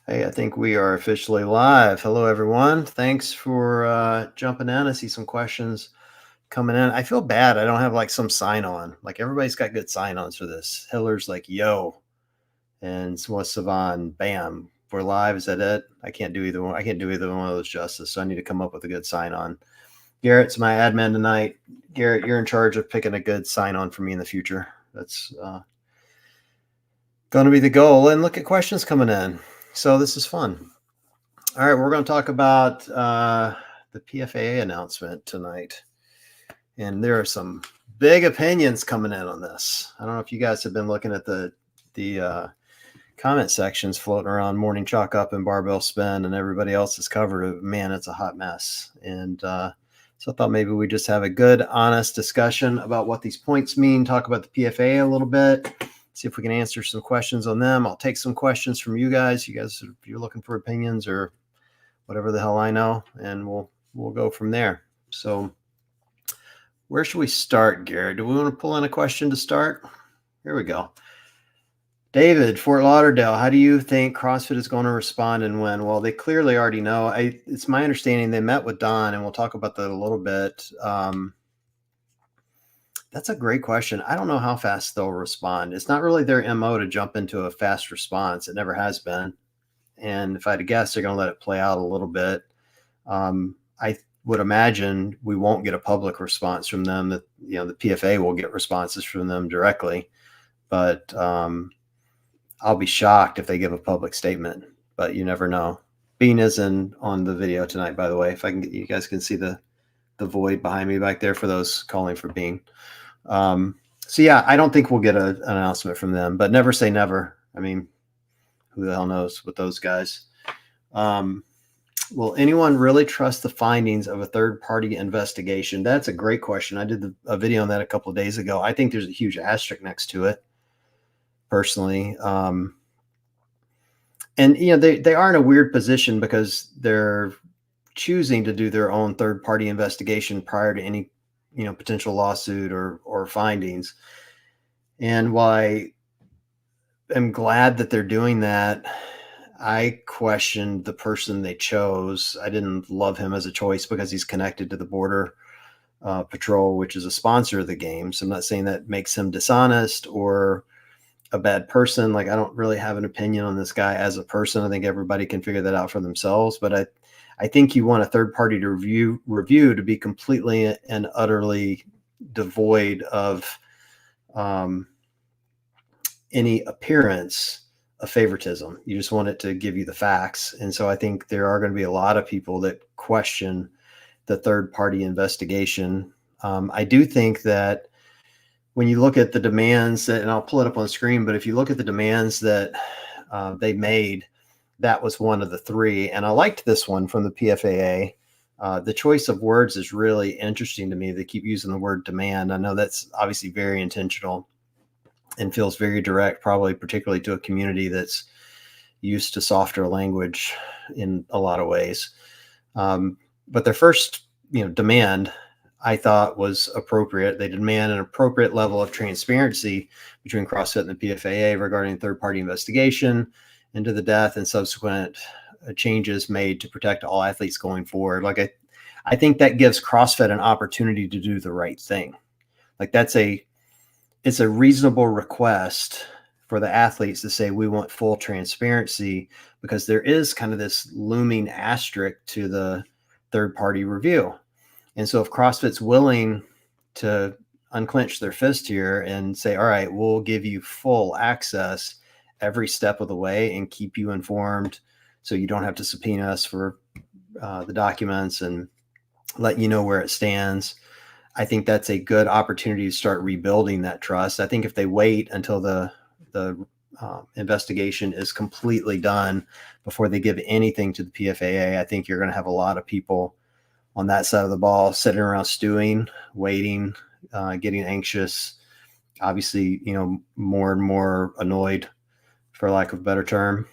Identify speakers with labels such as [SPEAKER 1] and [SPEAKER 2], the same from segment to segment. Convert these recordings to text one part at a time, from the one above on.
[SPEAKER 1] Hey, I think we are officially live. Hello, everyone. Thanks for jumping in. I see some questions coming in. I feel bad. I don't have like some sign on. Like everybody's got good sign ons for this. Hiller's like, yo. And so what's Savan? Bam. We're live. Is that it? I can't do either one. I can't do either one of those justice. So I need to come up with a good sign on. Garrett's my admin tonight. Garrett, you're in charge of picking a good sign on for me in the future. That's going to be the goal. And look at questions coming in. So this is fun. All right, we're going to talk about the PFAA announcement tonight. And there are some big opinions coming in on this. I don't know if you guys have been looking at the comment sections floating around Morning Chalk Up and Barbell Spin, and everybody else has covered it. Man, it's a hot mess. And so I thought maybe we just have a good, honest discussion about what these points mean, talk about the PFAA a little bit, see if we can answer some questions on them. I'll take some questions from you guys. You guys, if you're looking for opinions or whatever the hell I know, and we'll go from there. So where should we start, Garrett? Do we want to pull in a question to start? Here we go. David, Fort Lauderdale, how do you think CrossFit is going to respond and when? Well, they clearly already know. It's my understanding they met with Don, and we'll talk about that a little bit. That's a great question. I don't know how fast they'll respond. It's not really their MO to jump into a fast response. It never has been. And if I had to guess, they're going to let it play out a little bit. I would imagine we won't get a public response from them. That the PFA will get responses from them directly, but I'll be shocked if they give a public statement. But you never know. Bean is on the video tonight, by the way. If I can get you guys can see the void behind me back there for those calling for Bean. So yeah, I don't think we'll get an announcement from them, but never say never. I mean, who the hell knows with those guys? Will anyone really trust the findings of a third-party investigation? That's a great question. I did a video on that a couple of days ago. I think there's a huge asterisk next to it, personally. And they are in a weird position because they're choosing to do their own third-party investigation prior to any potential lawsuit or findings. And while I am glad that they're doing that, I questioned the person they chose. I didn't love him as a choice because he's connected to the Border Patrol, which is a sponsor of the game. So I'm not saying that makes him dishonest or a bad person. Like, I don't really have an opinion on this guy as a person. I think everybody can figure that out for themselves. But I think you want a third party to review to be completely and utterly devoid of any appearance of favoritism. You just want it to give you the facts. And so I think there are going to be a lot of people that question the third party investigation. I do think that when you look at the demands and I'll pull it up on the screen, but if you look at the demands that they made, that was one of the three. And I liked this one from the PFAA. The choice of words is really interesting to me. They keep using the word demand. I know that's obviously very intentional and feels very direct, probably particularly to a community that's used to softer language in a lot of ways. But their first, demand, I thought was appropriate. They demand an appropriate level of transparency between CrossFit and the PFAA regarding third-party investigation into the death and subsequent changes made to protect all athletes going forward. Like, I think that gives CrossFit an opportunity to do the right thing. Like, it's a reasonable request for the athletes to say, we want full transparency, because there is kind of this looming asterisk to the third-party review. And so if CrossFit's willing to unclench their fist here and say, all right, we'll give you full access every step of the way and keep you informed so you don't have to subpoena us for the documents and let you know where it stands, I think that's a good opportunity to start rebuilding that trust. I think if they wait until the investigation is completely done before they give anything to the PFAA, I think you're going to have a lot of people on that side of the ball sitting around stewing, waiting, getting anxious, obviously, more and more annoyed, for lack of a better term.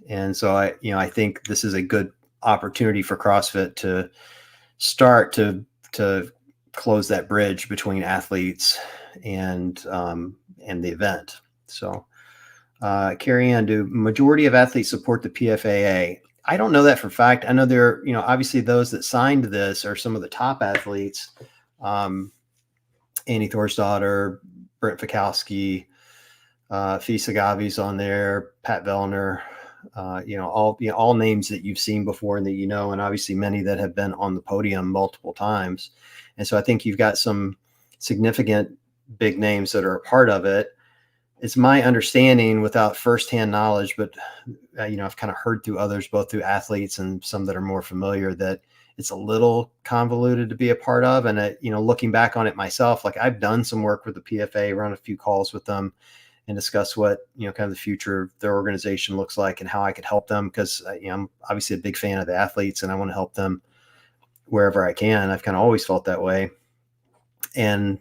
[SPEAKER 1] And so I think this is a good opportunity for CrossFit to start to close that bridge between athletes and the event. So Carrie Ann, do majority of athletes support the PFAA? I don't know that for a fact. I know there, obviously those that signed this are some of the top athletes. Annie Thorsdottir, Brent Fikowski, Fisa Gavi's on there, Pat Vellner, all names that you've seen before and that and obviously many that have been on the podium multiple times. And so I think you've got some significant big names that are a part of it. It's my understanding, without firsthand knowledge, but I've kind of heard through others, both through athletes and some that are more familiar, that it's a little convoluted to be a part of. And looking back on it myself, like I've done some work with the PFA, run a few calls with them, and discuss what kind of the future of their organization looks like and how I could help them, because I'm obviously a big fan of the athletes and I want to help them wherever I can. I've kind of always felt that way, and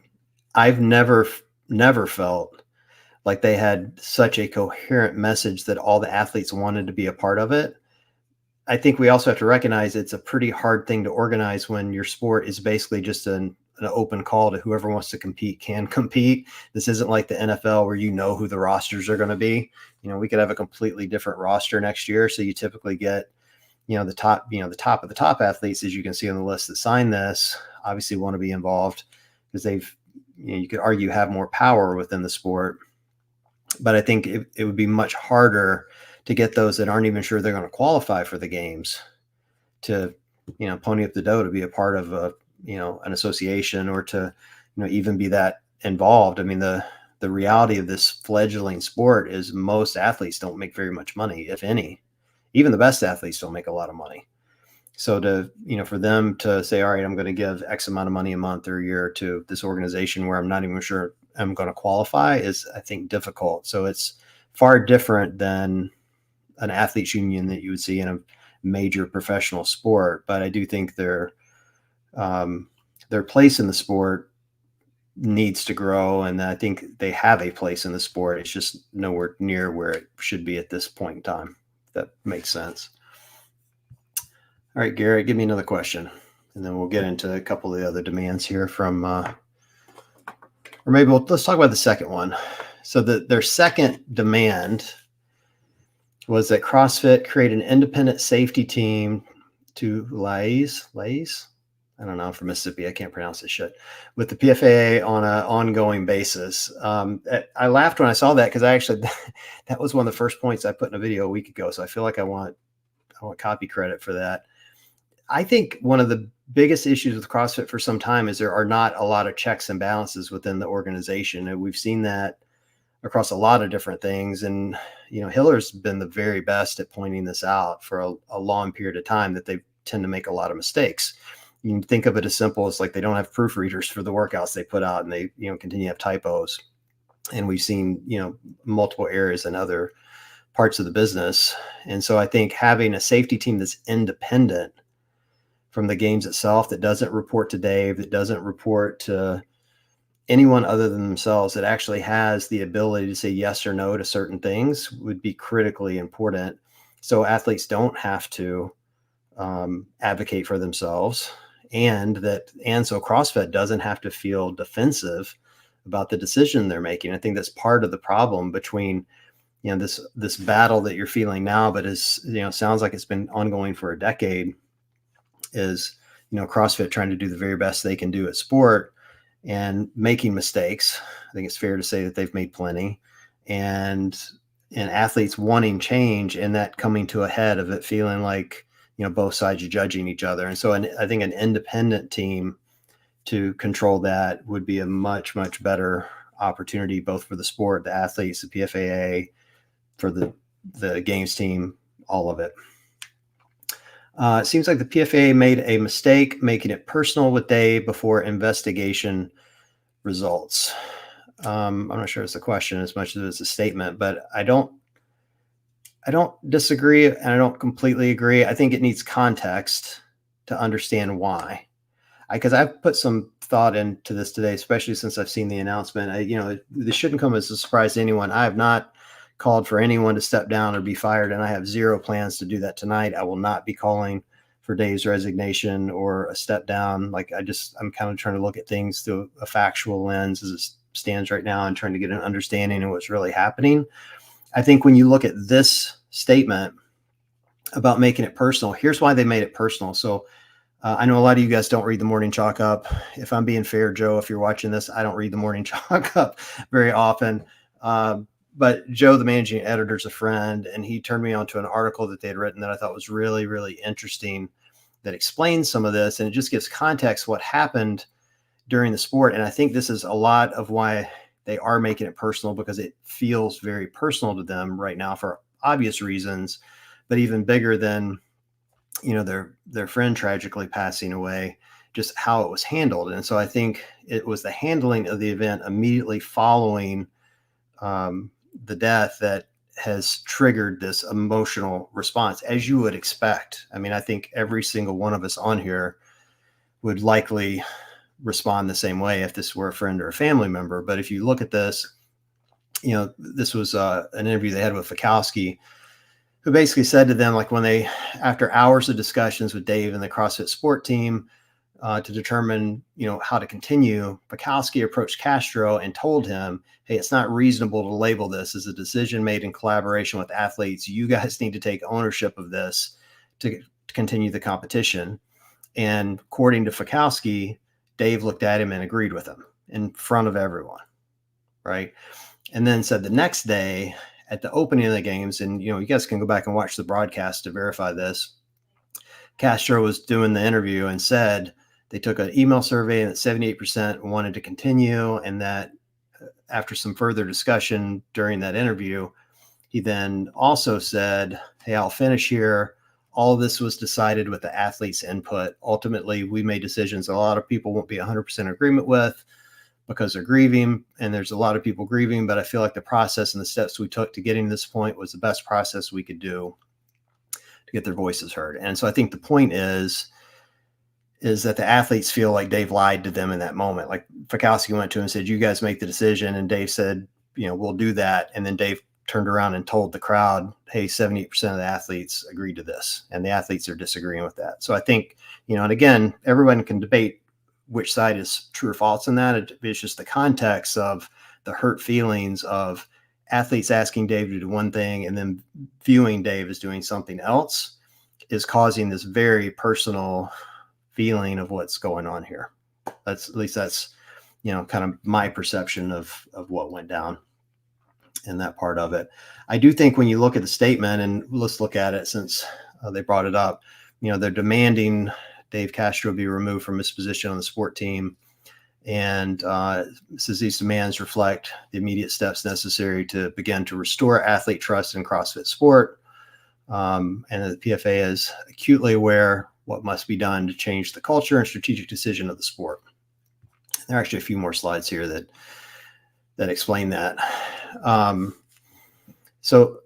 [SPEAKER 1] I've never felt like they had such a coherent message that all the athletes wanted to be a part of it. I think we also have to recognize it's a pretty hard thing to organize when your sport is basically just an open call to whoever wants to compete can compete. This isn't like the NFL where who the rosters are going to be. We could have a completely different roster next year. So you typically get, the top of the top athletes, as you can see on the list that sign this, obviously want to be involved because they've, you could argue, have more power within the sport. But I think it would be much harder to get those that aren't even sure they're going to qualify for the games to, pony up the dough to be a part of an association, or to, even be that involved. I mean, the reality of this fledgling sport is most athletes don't make very much money, if any. Even the best athletes don't make a lot of money. So for them to say, all right, I'm going to give X amount of money a month or a year to this organization where I'm not even sure I'm going to qualify is, I think, difficult. So it's far different than an athletes union that you would see in a major professional sport. But I do think their place in the sport needs to grow. And I think they have a place in the sport. It's just nowhere near where it should be at this point in time. If that makes sense. All right, Garrett, give me another question, and then we'll get into a couple of the other demands here from, or maybe let's talk about the second one. So their second demand was that CrossFit create an independent safety team to liaise. I don't know, I'm from Mississippi. I can't pronounce this shit. With the PFAA on an ongoing basis. I laughed when I saw that, because that was one of the first points I put in a video a week ago. So I feel like I want copy credit for that. I think one of the biggest issues with CrossFit for some time is there are not a lot of checks and balances within the organization. And we've seen that across a lot of different things. And, Hiller's been the very best at pointing this out for a long period of time, that they tend to make a lot of mistakes. You can think of it as simple as like they don't have proofreaders for the workouts they put out, and they, continue to have typos. And we've seen, multiple areas in other parts of the business. And so I think having a safety team that's independent from the games itself, that doesn't report to Dave, that doesn't report to anyone other than themselves, that actually has the ability to say yes or no to certain things, would be critically important. So athletes don't have to advocate for themselves, and so CrossFit doesn't have to feel defensive about the decision they're making. I think that's part of the problem between, this battle that you're feeling now, but is, sounds like it's been ongoing for a decade, is, CrossFit trying to do the very best they can do at sport and making mistakes. I think it's fair to say that they've made plenty, and athletes wanting change, and that coming to a head of it feeling like, both sides are judging each other. And so I think an independent team to control that would be a much, much better opportunity, both for the sport, the athletes, the PFAA, for the games team, all of it. It seems like the PFAA made a mistake making it personal with Dave before investigation results. I'm not sure it's a question as much as it's a statement, but I don't disagree, and I don't completely agree. I think it needs context to understand why. Because I've put some thought into this today, especially since I've seen the announcement. This shouldn't come as a surprise to anyone. I have not called for anyone to step down or be fired, and I have zero plans to do that tonight. I will not be calling for Dave's resignation or a step down. I'm kind of trying to look at things through a factual lens as it stands right now, and trying to get an understanding of what's really happening. I think when you look at this statement about making it personal, here's why they made it personal. So I know a lot of you guys don't read the Morning Chalk Up. If I'm being fair, Joe, if you're watching this, I don't read the Morning Chalk Up very often. But Joe, the managing editor, is a friend, and he turned me on to an article that they had written that I thought was really, really interesting that explains some of this. And it just gives context what happened during the sport. And I think this is a lot of why they are making it personal, because it feels very personal to them right now for obvious reasons, but even bigger than, their friend tragically passing away, just how it was handled. And so I think it was the handling of the event immediately following the death that has triggered this emotional response, as you would expect. I mean, I think every single one of us on here would likely respond the same way if this were a friend or a family member. But if you look at this, this was an interview they had with Fikowski, who basically said to them, like, when they, after hours of discussions with Dave and the CrossFit sport team to determine, how to continue, Fikowski approached Castro and told him, hey, it's not reasonable to label this as a decision made in collaboration with athletes. You guys need to take ownership of this to continue the competition. And according to Fikowski, Dave looked at him and agreed with him in front of everyone, right? And then said the next day at the opening of the games, and you guys can go back and watch the broadcast to verify this, Castro was doing the interview and said they took an email survey and that 78% wanted to continue, and that after some further discussion during that interview, he then also said, hey, I'll finish here. All of this was decided with the athletes' input. Ultimately, we made decisions a lot of people won't be 100% agreement with because they're grieving, and there's a lot of people grieving, but I feel like the process and the steps we took to getting to this point was the best process we could do to get their voices heard. And so I think the point is that the athletes feel like Dave lied to them in that moment. Like Fikowski went to him and said, you guys make the decision. And Dave said, we'll do that. And then Dave turned around and told the crowd, hey, 78% of the athletes agreed to this, and the athletes are disagreeing with that. So I think, and again, everyone can debate which side is true or false in that. It's just the context of the hurt feelings of athletes asking Dave to do one thing and then viewing Dave as doing something else is causing this very personal feeling of what's going on here. That's kind of my perception of what went down in that part of it. I do think when you look at the statement, and let's look at it since they brought it up, they're demanding Dave Castro be removed from his position on the sport team. And says these demands reflect the immediate steps necessary to begin to restore athlete trust in CrossFit sport. And the PFAA is acutely aware what must be done to change the culture and strategic decision of the sport. There are actually a few more slides here that explain that. So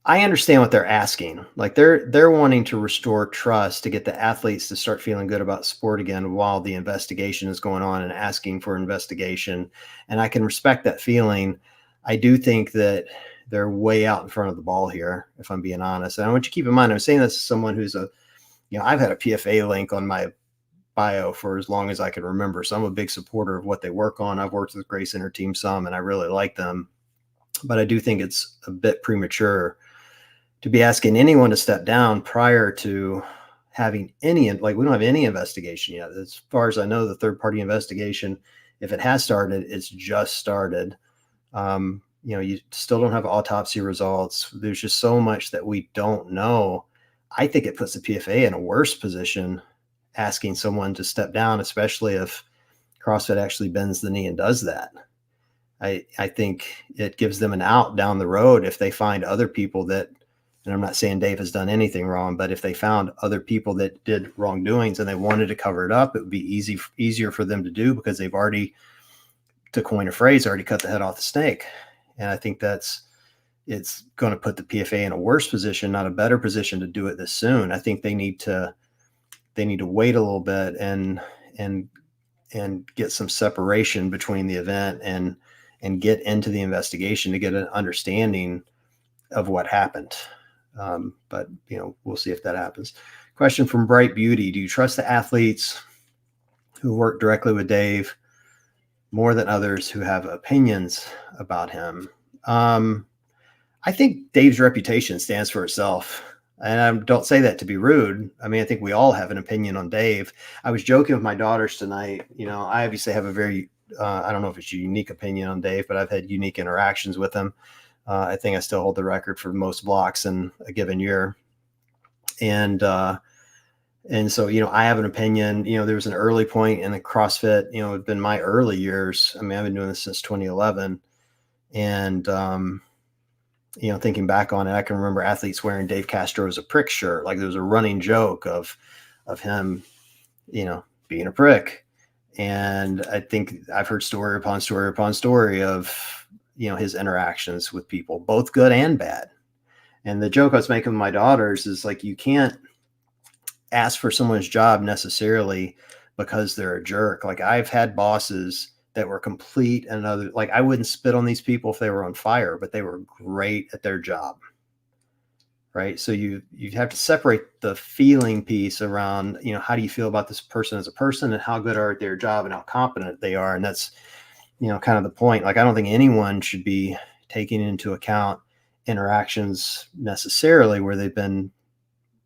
[SPEAKER 1] I understand what they're asking. Like they're wanting to restore trust to get the athletes to start feeling good about sport again while the investigation is going on and asking for investigation. And I can respect that feeling. I do think that they're way out in front of the ball here, if I'm being honest. And I want you to keep in mind, I'm saying this as someone who's I've had a PFAA link on my bio for as long as I can remember. So I'm a big supporter of what they work on. I've worked with Grace and her team some, and I really like them. But I do think it's a bit premature to be asking anyone to step down prior to having we don't have any investigation yet. As far as I know, the third-party investigation, if it has started, it's just started. You still don't have autopsy results. There's just so much that we don't know. I think it puts the PFAA in a worse position asking someone to step down, especially if CrossFit actually bends the knee and does that. I think it gives them an out down the road if they find other people that, and I'm not saying Dave has done anything wrong, but if they found other people that did wrongdoings and they wanted to cover it up, it would be easier for them to do because they've already, to coin a phrase, already cut the head off the snake. And I think it's going to put the PFA in a worse position, not a better position to do it this soon. I think they need to wait a little bit and get some separation between the event and get into the investigation to get an understanding of what happened. But we'll see if that happens. Question from Bright Beauty: do you trust the athletes who work directly with Dave more than others who have opinions about him? I think Dave's reputation stands for itself. And I don't say that to be rude. I mean, I think we all have an opinion on Dave. I was joking with my daughters tonight. I obviously have a very, I don't know if it's a unique opinion on Dave, but I've had unique interactions with him. I think I still hold the record for most blocks in a given year. And so, I have an opinion. There was an early point in the CrossFit, it's been my early years. I mean, I've been doing this since 2011. And, thinking back on it, I can remember athletes wearing Dave Castro as a prick shirt. Like there was a running joke of him, being a prick. And I think I've heard story upon story upon story of, his interactions with people, both good and bad. And the joke I was making with my daughters is like, you can't ask for someone's job necessarily because they're a jerk. Like I've had bosses that were complete and other, like I wouldn't spit on these people if they were on fire, but they were great at their job. Right. So you have to separate the feeling piece around, how do you feel about this person as a person and how good are at their job and how competent they are. And that's, kind of the point. Like, I don't think anyone should be taking into account interactions necessarily where they've been,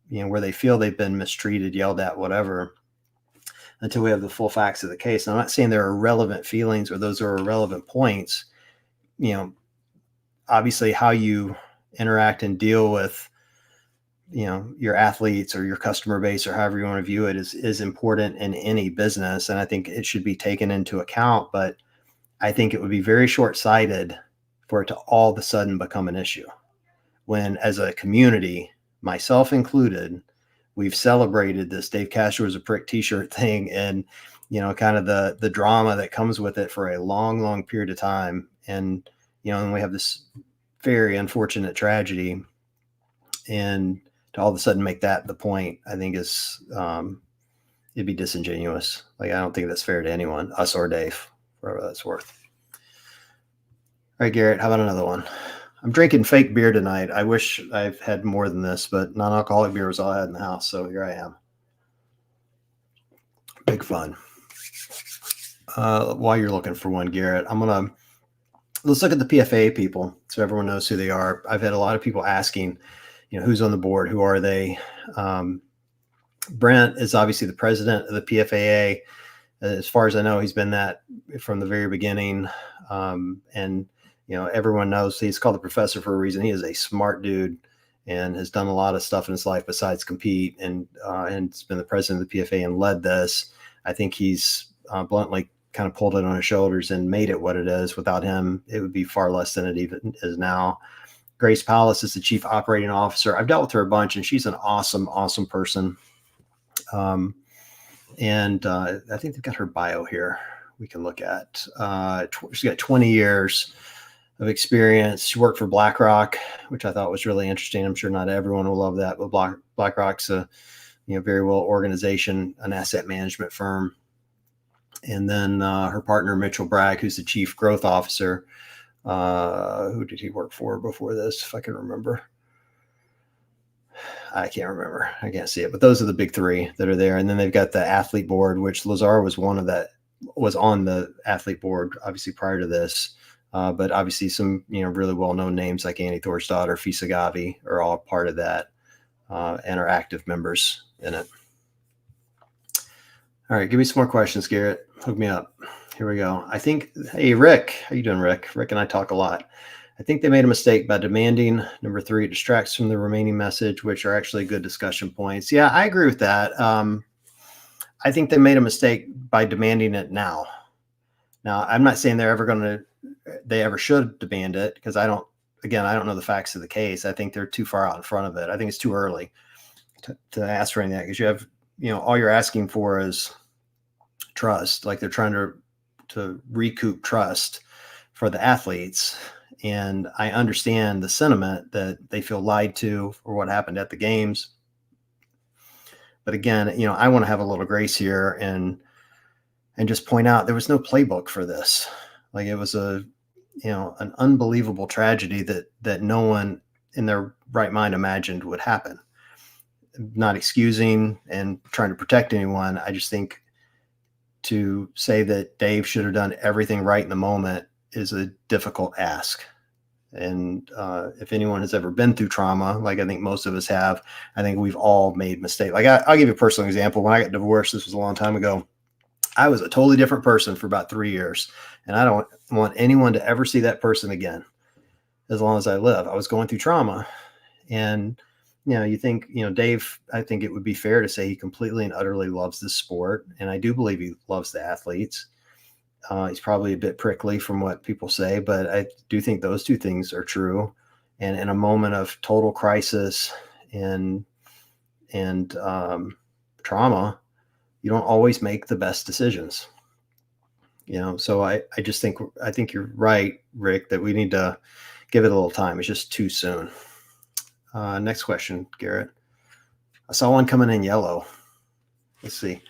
[SPEAKER 1] where they feel they've been mistreated, yelled at, whatever, until we have the full facts of the case. And I'm not saying there are irrelevant feelings or those are irrelevant points. Obviously how you interact and deal with, your athletes or your customer base or however you want to view it is important in any business. And I think it should be taken into account, but I think it would be very short-sighted for it to all of a sudden become an issue when, as a community, myself included, we've celebrated this Dave Castro is a prick t-shirt thing and, kind of the drama that comes with it for a long, long period of time. And, and we have this very unfortunate tragedy, and to all of a sudden make that the point, I think is, it'd be disingenuous. Like, I don't think that's fair to anyone, us or Dave, whatever that's worth. All right, Garrett, how about another one? I'm drinking fake beer tonight. I wish I've had more than this, but non-alcoholic beer was all I had in the house. So here I am. Big fun. While you're looking for one, Garrett, let's look at the PFAA people so everyone knows who they are. I've had a lot of people asking, who's on the board? Who are they? Brent is obviously the president of the PFAA. As far as I know, he's been that from the very beginning. And, everyone knows he's called the professor for a reason. He is a smart dude and has done a lot of stuff in his life besides compete, and has been the president of the PFAA and led this. I think he's bluntly kind of pulled it on his shoulders and made it what it is. Without him, it would be far less than it even is now. Grace Palace is the chief operating officer. I've dealt with her a bunch, and she's an awesome, awesome person. And I think they've got her bio here we can look at. She's got 20 years of experience. She worked for BlackRock, which I thought was really interesting. I'm sure not everyone will love that, but BlackRock's a very well organization, an asset management firm. And then her partner, Mitchell Bragg, who's the chief growth officer. Who did he work for before this, if I can remember? I can't remember. I can't see it, but those are the big three that are there. And then they've got the athlete board, which Lazar was was on the athlete board, obviously prior to this. But obviously some, really well-known names like Annie Thorsdottir, Fisa Gavi are all part of that and are active members in it. All right, give me some more questions, Garrett. Hook me up. Here we go. Hey, Rick. How you doing, Rick? Rick and I talk a lot. I think they made a mistake by demanding. Number 3, it distracts from the remaining message, which are actually good discussion points. Yeah, I agree with that. I think they made a mistake by demanding it now. Now, I'm not saying they ever should demand it, because I don't know the facts of the case. I think they're too far out in front of it. I think it's too early to ask for anything, because you have, all you're asking for is trust. Like they're trying to recoup trust for the athletes. And I understand the sentiment that they feel lied to for what happened at the games. But again, I want to have a little grace here and just point out there was no playbook for this. Like it was an unbelievable tragedy that no one in their right mind imagined would happen. Not excusing and trying to protect anyone. I just think to say that Dave should have done everything right in the moment is a difficult ask. And if anyone has ever been through trauma, like I think most of us have, I think we've all made mistakes. Like I'll give you a personal example. When I got divorced, this was a long time ago, I was a totally different person for about 3 years. And I don't want anyone to ever see that person again as long as I live. I was going through trauma. And, you think, Dave, I think it would be fair to say he completely and utterly loves this sport. And I do believe he loves the athletes. He's probably a bit prickly from what people say, but I do think those two things are true. And in a moment of total crisis and trauma, you don't always make the best decisions. So I think you're right, Rick, that we need to give it a little time. It's just too soon. Next question, Garrett. I saw one coming in yellow. Let's see.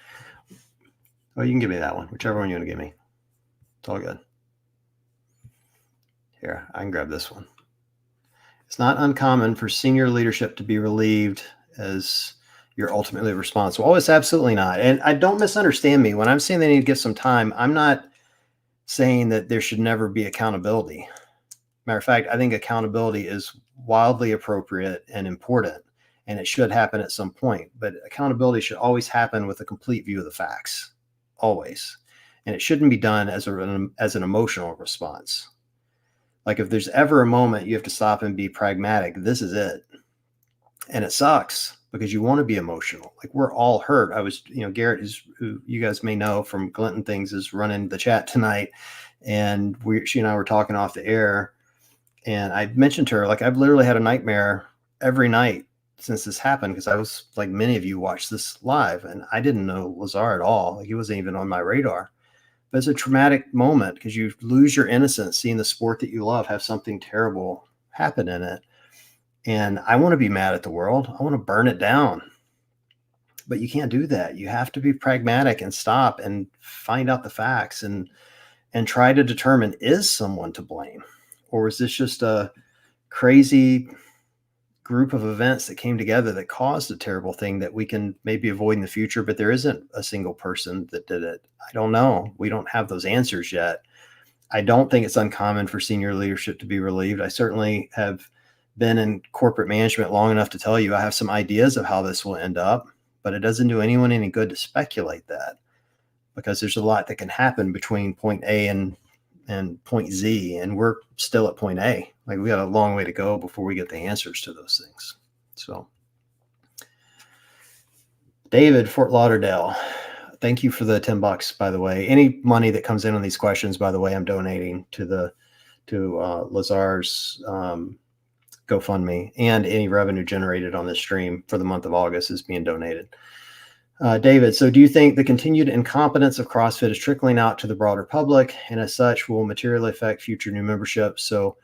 [SPEAKER 1] Oh, you can give me that one, whichever one you want to give me. It's all good. Here, I can grab this one. It's not uncommon for senior leadership to be relieved as you're ultimately responsible. Oh, it's absolutely not. And I don't misunderstand me. When I'm saying they need to give some time, I'm not saying that there should never be accountability. Matter of fact, I think accountability is wildly appropriate and important, and it should happen at some point. But accountability should always happen with a complete view of the facts, always. And it shouldn't be done as an emotional response. Like if there's ever a moment you have to stop and be pragmatic, this is it. And it sucks because you want to be emotional. Like we're all hurt. Garrett, who you guys may know from Glinton Things, is running the chat tonight. And she and I were talking off the air. And I mentioned to her, like, I've literally had a nightmare every night since this happened, because I was, like many of you, watched this live, and I didn't know Lazar at all. Like, he wasn't even on my radar. But it's a traumatic moment because you lose your innocence seeing the sport that you love have something terrible happen in it. And I want to be mad at the world. I want to burn it down. But you can't do that. You have to be pragmatic and stop and find out the facts and try to determine, is someone to blame? Or is this just a crazy group of events that came together that caused a terrible thing that we can maybe avoid in the future, but there isn't a single person that did it? I don't know. We don't have those answers yet. I don't think it's uncommon for senior leadership to be relieved. I certainly have been in corporate management long enough to tell you I have some ideas of how this will end up, but it doesn't do anyone any good to speculate that, because there's a lot that can happen between point A and point Z, and we're still at point A. Like, we got a long way to go before we get the answers to those things. So, David, Fort Lauderdale, thank you for the $10, by the way. Any money that comes in on these questions, by the way, I'm donating to Lazar's GoFundMe, and any revenue generated on this stream for the month of August is being donated. David, so do you think the continued incompetence of CrossFit is trickling out to the broader public, and as such will materially affect future new memberships? So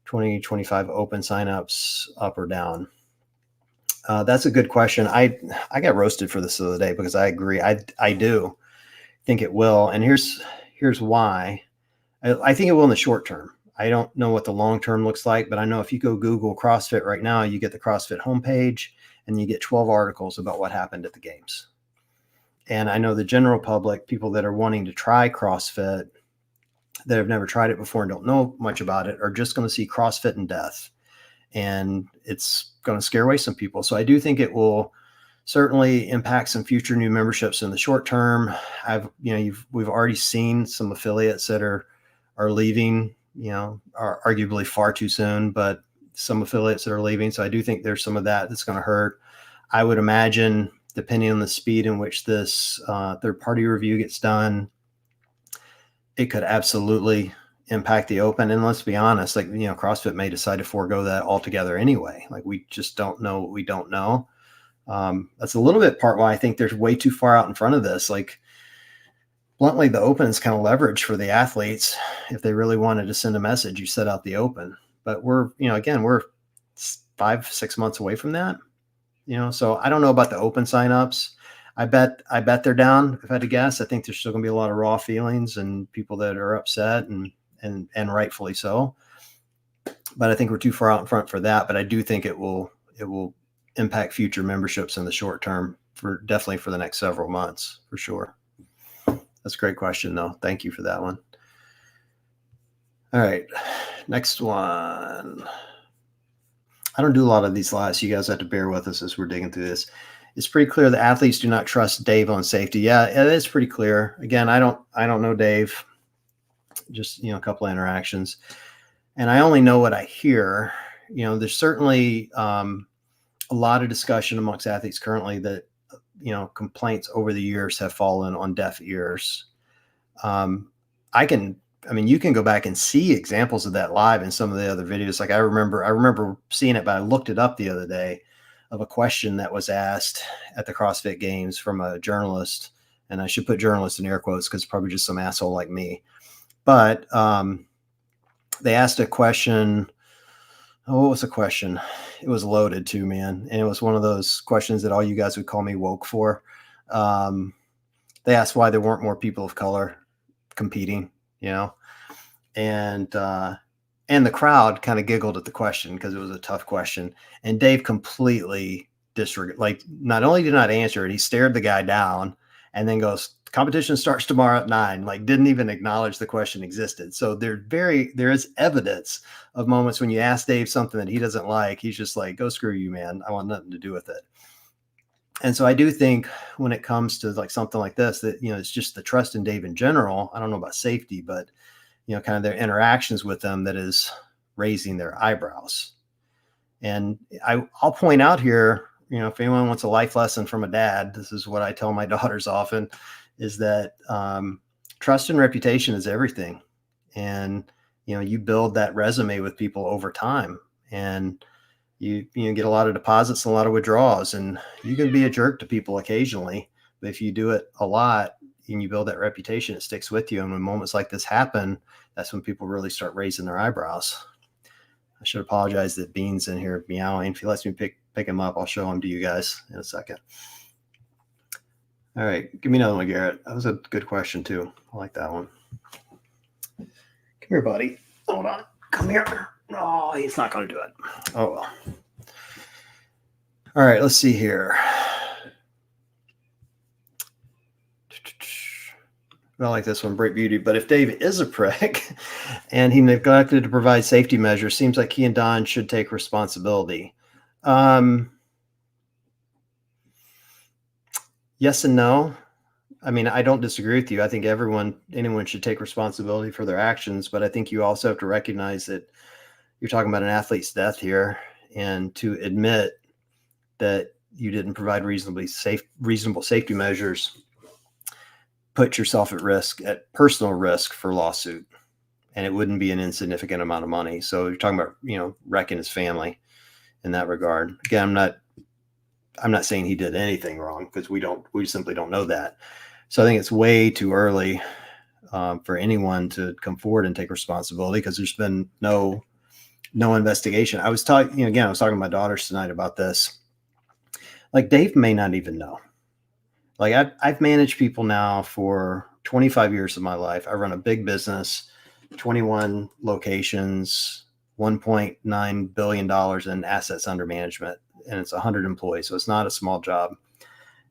[SPEAKER 1] 2025 open signups up or down? That's a good question. I got roasted for this the other day because I agree. I do think it will. And here's why. I think it will in the short term. I don't know what the long term looks like, but I know if you go Google CrossFit right now, you get the CrossFit homepage and you get 12 articles about what happened at the games. And I know the general public, people that are wanting to try CrossFit, that have never tried it before and don't know much about it, are just going to see CrossFit and death. And it's going to scare away some people. So I do think it will certainly impact some future new memberships in the short term. We've already seen some affiliates that are leaving, are arguably far too soon, but some affiliates that are leaving. So I do think there's some of that that's going to hurt. I would imagine, depending on the speed in which this third-party review gets done, it could absolutely impact the open. And let's be honest, CrossFit may decide to forego that altogether anyway. Like, we just don't know what we don't know. That's a little bit part why I think they're way too far out in front of this. Like, bluntly, the open is kind of leverage for the athletes. If they really wanted to send a message, you set out the open. But we're 5-6 months away from that. So I don't know about the open signups. I bet they're down. If I had to guess, I think there's still going to be a lot of raw feelings and people that are upset, and rightfully so. But I think we're too far out in front for that. But I do think it will impact future memberships in the short term, definitely for the next several months, for sure. That's a great question, though. Thank you for that one. All right. Next one. I don't do a lot of these lives. So you guys have to bear with us as we're digging through this. It's pretty clear that athletes do not trust Dave on safety. Yeah, it is pretty clear. Again, I don't know Dave. Just, a couple of interactions, and I only know what I hear. There's certainly a lot of discussion amongst athletes currently that complaints over the years have fallen on deaf ears. Um, you can go back and see examples of that live in some of the other videos. Like I remember seeing it, but I looked it up the other day of a question that was asked at the CrossFit Games from a journalist, and I should put journalist in air quotes because it's probably just some asshole like me. But they asked a question. Oh, what was the question? It was loaded too, man. And it was one of those questions that all you guys would call me woke for. They asked why there weren't more people of color competing, and the crowd kind of giggled at the question because it was a tough question. And Dave completely not only did not answer it, he stared the guy down and then goes, competition starts tomorrow at 9, didn't even acknowledge the question existed. So there is evidence of moments when you ask Dave something that he doesn't like, he's just like, go screw you, man. I want nothing to do with it. And so I do think when it comes to something like this, that, it's just the trust in Dave in general. I don't know about safety, but, kind of their interactions with them that is raising their eyebrows. And I'll point out here, if anyone wants a life lesson from a dad, this is what I tell my daughters often, is that trust and reputation is everything. And, you build that resume with people over time, and you get a lot of deposits and a lot of withdrawals, and you can be a jerk to people occasionally, but if you do it a lot and you build that reputation, it sticks with you. And when moments like this happen, that's when people really start raising their eyebrows. I should apologize that Bean's in here meowing. If he lets me pick him up, I'll show him to you guys in a second. All right, give me another one, Garrett. That was a good question too. I like that one. Come here, buddy. Hold on. Come here. Oh, he's not going to do it. Oh, well. All right, let's see here. I like this one, Bright Beauty. But if Dave is a prick and he neglected to provide safety measures, seems like he and Don should take responsibility. Yes and no. I mean, I don't disagree with you. I think anyone should take responsibility for their actions, but I think you also have to recognize that you're talking about an athlete's death here, and to admit that you didn't provide reasonable safety measures, put yourself at personal risk for lawsuit, and it wouldn't be an insignificant amount of money. So you're talking about, wrecking his family in that regard. Again, I'm not saying he did anything wrong, because we simply don't know that. So I think it's way too early for anyone to come forward and take responsibility, because there's been no investigation. I was talking to my daughters tonight about this. Like, Dave may not even know. Like, I've managed people now for 25 years of my life. I run a big business, 21 locations, $1.9 billion in assets under management, and it's 100 employees. So it's not a small job.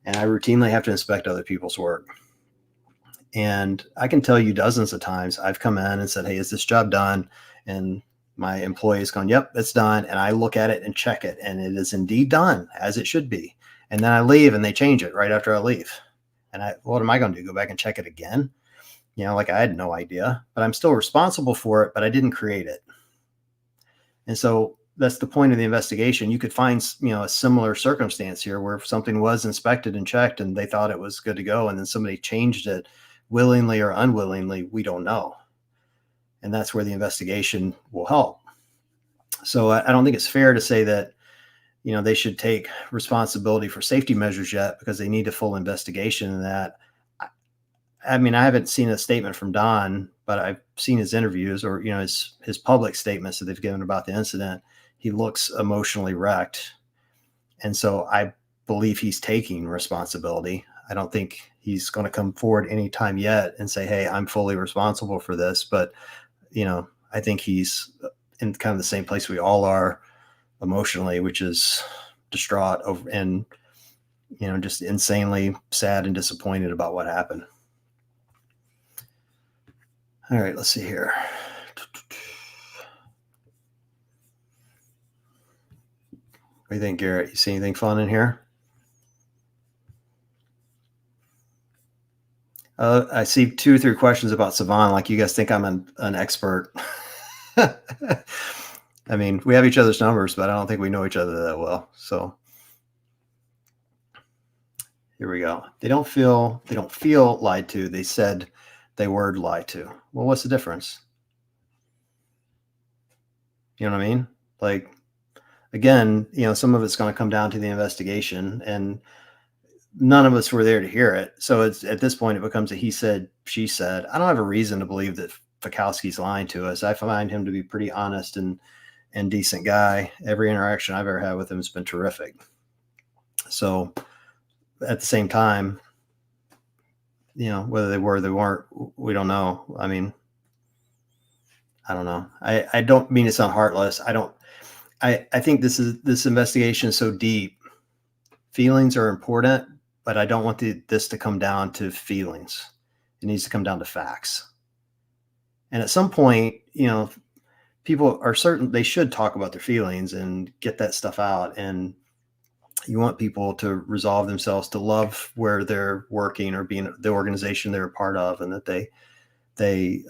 [SPEAKER 1] And I routinely have to inspect other people's work. And I can tell you dozens of times I've come in and said, hey, is this job done? And my employee has gone, yep, it's done. And I look at it and check it, and it is indeed done as it should be. And then I leave and they change it right after I leave. And what am I going to do? Go back and check it again? I had no idea, but I'm still responsible for it, but I didn't create it. And so that's the point of the investigation. You could find, a similar circumstance here where something was inspected and checked and they thought it was good to go, and then somebody changed it willingly or unwillingly. We don't know. And that's where the investigation will help. So I don't think it's fair to say that, they should take responsibility for safety measures yet, because they need a full investigation in that. I mean, I haven't seen a statement from Don, but I've seen his interviews, or, his public statements that they've given about the incident. He looks emotionally wrecked. And so I believe he's taking responsibility. I don't think he's going to come forward anytime yet and say, hey, I'm fully responsible for this. But, I think he's in kind of the same place we all are emotionally, which is distraught over and, just insanely sad and disappointed about what happened. All right, let's see here. What do you think, Garrett? You see anything fun in here? I see 2 or 3 questions about Savon. Like you guys think I'm an expert. I mean, we have each other's numbers, but I don't think we know each other that well. So here we go. They don't feel lied to. They said they were lied to. Well, what's the difference? You know what I mean? Like, again, some of it's going to come down to the investigation, and none of us were there to hear it. So it's at this point, it becomes a he said, she said. I don't have a reason to believe that Fikowski's lying to us. I find him to be pretty honest and decent guy. Every interaction I've ever had with him has been terrific. So at the same time, whether they were or they weren't, we don't know. I mean, I don't know. I don't mean to sound heartless. I think this investigation is so deep. Feelings are important, but I don't want this to come down to feelings. It needs to come down to facts. And at some point, people are certain they should talk about their feelings and get that stuff out. And you want people to resolve themselves to love where they're working or being the organization they're a part of, and that they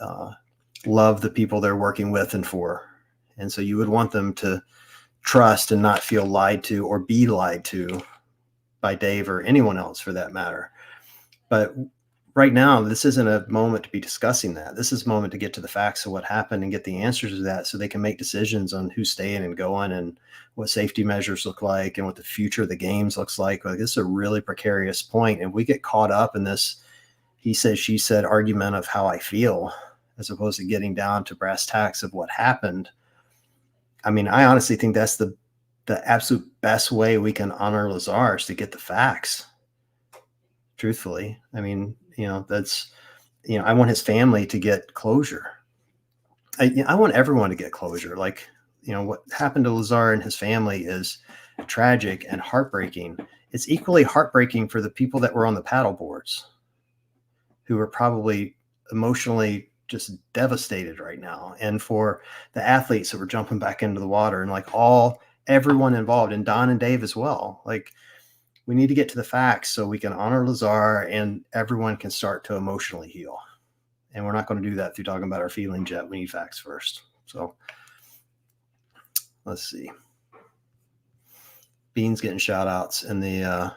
[SPEAKER 1] love the people they're working with and for. And so you would want them to trust and not feel lied to or be lied to by Dave or anyone else for that matter. But right now, this isn't a moment to be discussing that. This is a moment to get to the facts of what happened and get the answers to that, so they can make decisions on who's staying and going and what safety measures look like and what the future of the games looks like. Like, this is a really precarious point, and we get caught up in this he said, she said argument of how I feel, as opposed to getting down to brass tacks of what happened. I mean, I honestly think that's the absolute best way we can honor Lazar, is to get the facts. Truthfully, I mean, that's, I want his family to get closure. I want everyone to get closure. Like, what happened to Lazar and his family is tragic and heartbreaking. It's equally heartbreaking for the people that were on the paddle boards, who are probably emotionally just devastated right now, and for the athletes that were jumping back into the water, and like everyone involved, and Don and Dave as well. Like, we need to get to the facts so we can honor Lazar and everyone can start to emotionally heal. And we're not going to do that through talking about our feelings yet. We need facts first. So let's see. Bean's getting shout outs in the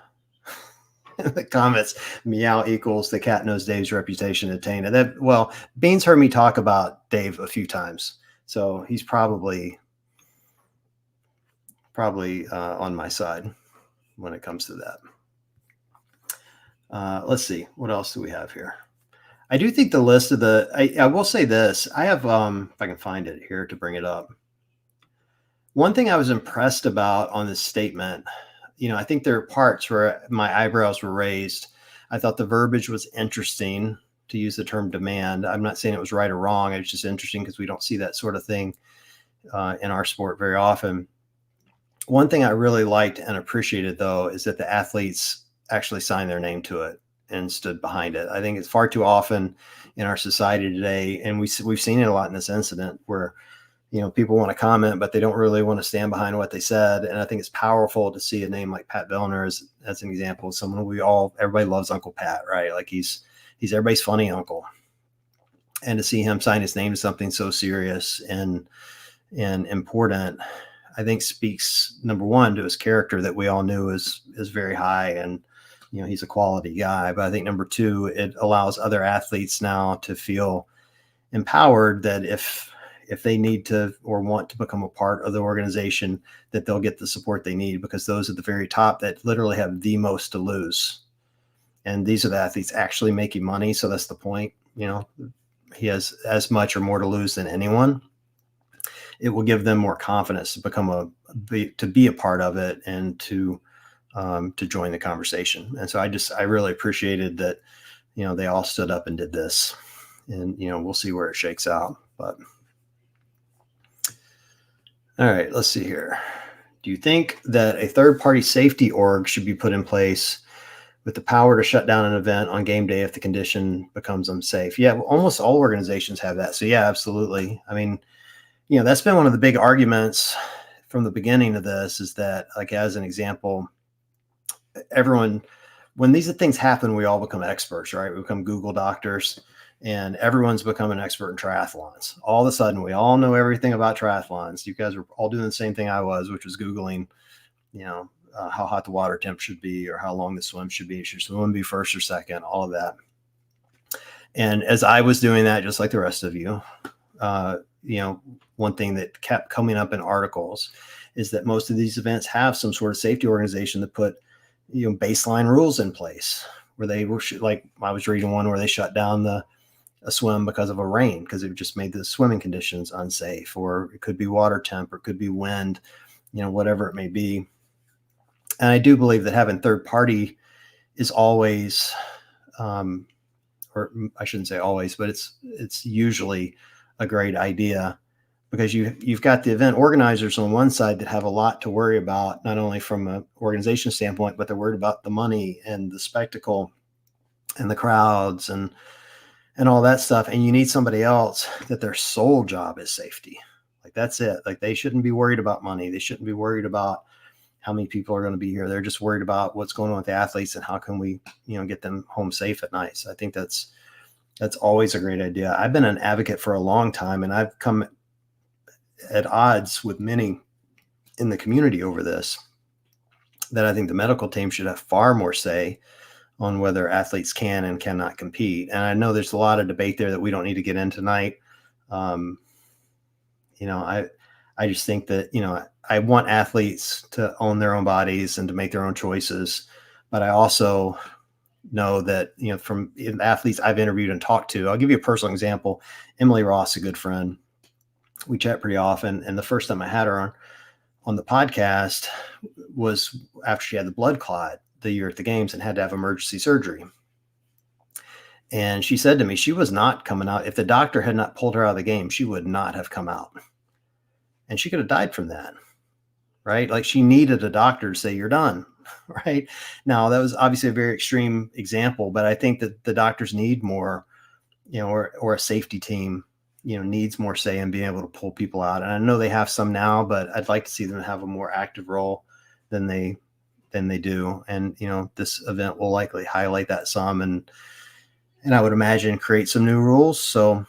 [SPEAKER 1] in the comments. Meow equals the cat knows Dave's reputation attained. Well, Bean's heard me talk about Dave a few times, so he's probably on my side when it comes to that. Let's see. What else do we have here? I do think the list of I will say this. I have, if I can find it here to bring it up. One thing I was impressed about on this statement, I think there are parts where my eyebrows were raised. I thought the verbiage was interesting, to use the term demand. I'm not saying it was right or wrong. It's just interesting because we don't see that sort of thing in our sport very often. One thing I really liked and appreciated, though, is that the athletes actually signed their name to it and stood behind it. I think it's far too often in our society today, and we've seen it a lot in this incident, where people want to comment, but they don't really want to stand behind what they said. And I think it's powerful to see a name like Pat Vellner as an example of someone everybody loves Uncle Pat, right? Like, he's everybody's funny uncle. And to see him sign his name to something so serious and important, I think speaks, number one, to his character that we all knew is very high, and he's a quality guy. But I think number two, it allows other athletes now to feel empowered that if they need to or want to become a part of the organization, that they'll get the support they need, because those at the very top that literally have the most to lose. And these are the athletes actually making money. So that's the point. He has as much or more to lose than anyone. It will give them more confidence to be a part of it, and to join the conversation. And so I really appreciated that, they all stood up and did this, and, we'll see where it shakes out. But all right, let's see here. Do you think that a third-party safety org should be put in place with the power to shut down an event on game day if the condition becomes unsafe? Yeah, almost all organizations have that. So yeah, absolutely. I mean, that's been one of the big arguments from the beginning of this is that, like, as an example, everyone, when these things happen, we all become experts, right? We become Google doctors, and everyone's become an expert in triathlons. All of a sudden, we all know everything about triathlons. You guys were all doing the same thing I was, which was Googling, how hot the water temp should be, or how long the swim should be. Should swim be first or second? All of that. And as I was doing that, just like the rest of you, one thing that kept coming up in articles is that most of these events have some sort of safety organization that put, baseline rules in place, where they were like, I was reading one where they shut down a swim because of a rain, because it just made the swimming conditions unsafe, or it could be water temp, or it could be wind, whatever it may be. And I do believe that having third party is always, or I shouldn't say always, but it's usually a great idea, because you've got the event organizers on one side that have a lot to worry about, not only from an organization standpoint, but they're worried about the money and the spectacle and the crowds and all that stuff. And you need somebody else that their sole job is safety. Like, that's it. Like, they shouldn't be worried about money. They shouldn't be worried about how many people are going to be here. They're just worried about what's going on with the athletes and how can we, get them home safe at night. So I think that's always a great idea. I've been an advocate for a long time, and I've come at odds with many in the community over this, that I think the medical team should have far more say on whether athletes can and cannot compete. And I know there's a lot of debate there that we don't need to get in tonight. I just think that, I want athletes to own their own bodies and to make their own choices. But I also know that, from athletes I've interviewed and talked to, I'll give you a personal example. Emily Ross, a good friend, we chat pretty often. And the first time I had her on the podcast was after she had the blood clot the year at the games and had to have emergency surgery. And she said to me, she was not coming out. If the doctor had not pulled her out of the game, she would not have come out. And she could have died from that, right? Like, she needed a doctor to say, you're done, right? Now, that was obviously a very extreme example, but I think that the doctors need more, or a safety team, needs more say in being able to pull people out. And I know they have some now, but I'd like to see them have a more active role than they do. And, this event will likely highlight that some, and I would imagine create some new rules. So,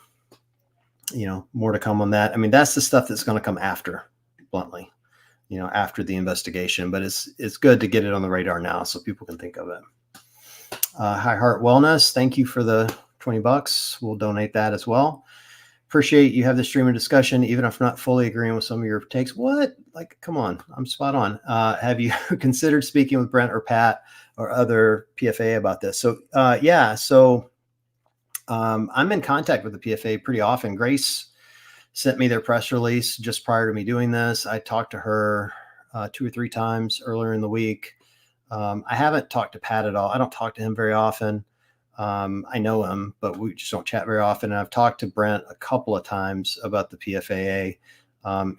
[SPEAKER 1] more to come on that. I mean, that's the stuff that's going to come after, bluntly, after the investigation, but it's good to get it on the radar now so people can think of it. High Heart Wellness, thank you for the $20. We'll donate that as well. Appreciate you have this stream of discussion, even if I'm not fully agreeing with some of your takes. What? Like, come on, I'm spot on. Have you considered speaking with Brent or Pat or other PFAA about this? So, yeah. So I'm in contact with the PFAA pretty often. Grace sent me their press release just prior to me doing this. I talked to her 2 or 3 times earlier in the week. I haven't talked to Pat at all. I don't talk to him very often. I know him, but we just don't chat very often. And I've talked to Brent a couple of times about the PFAA.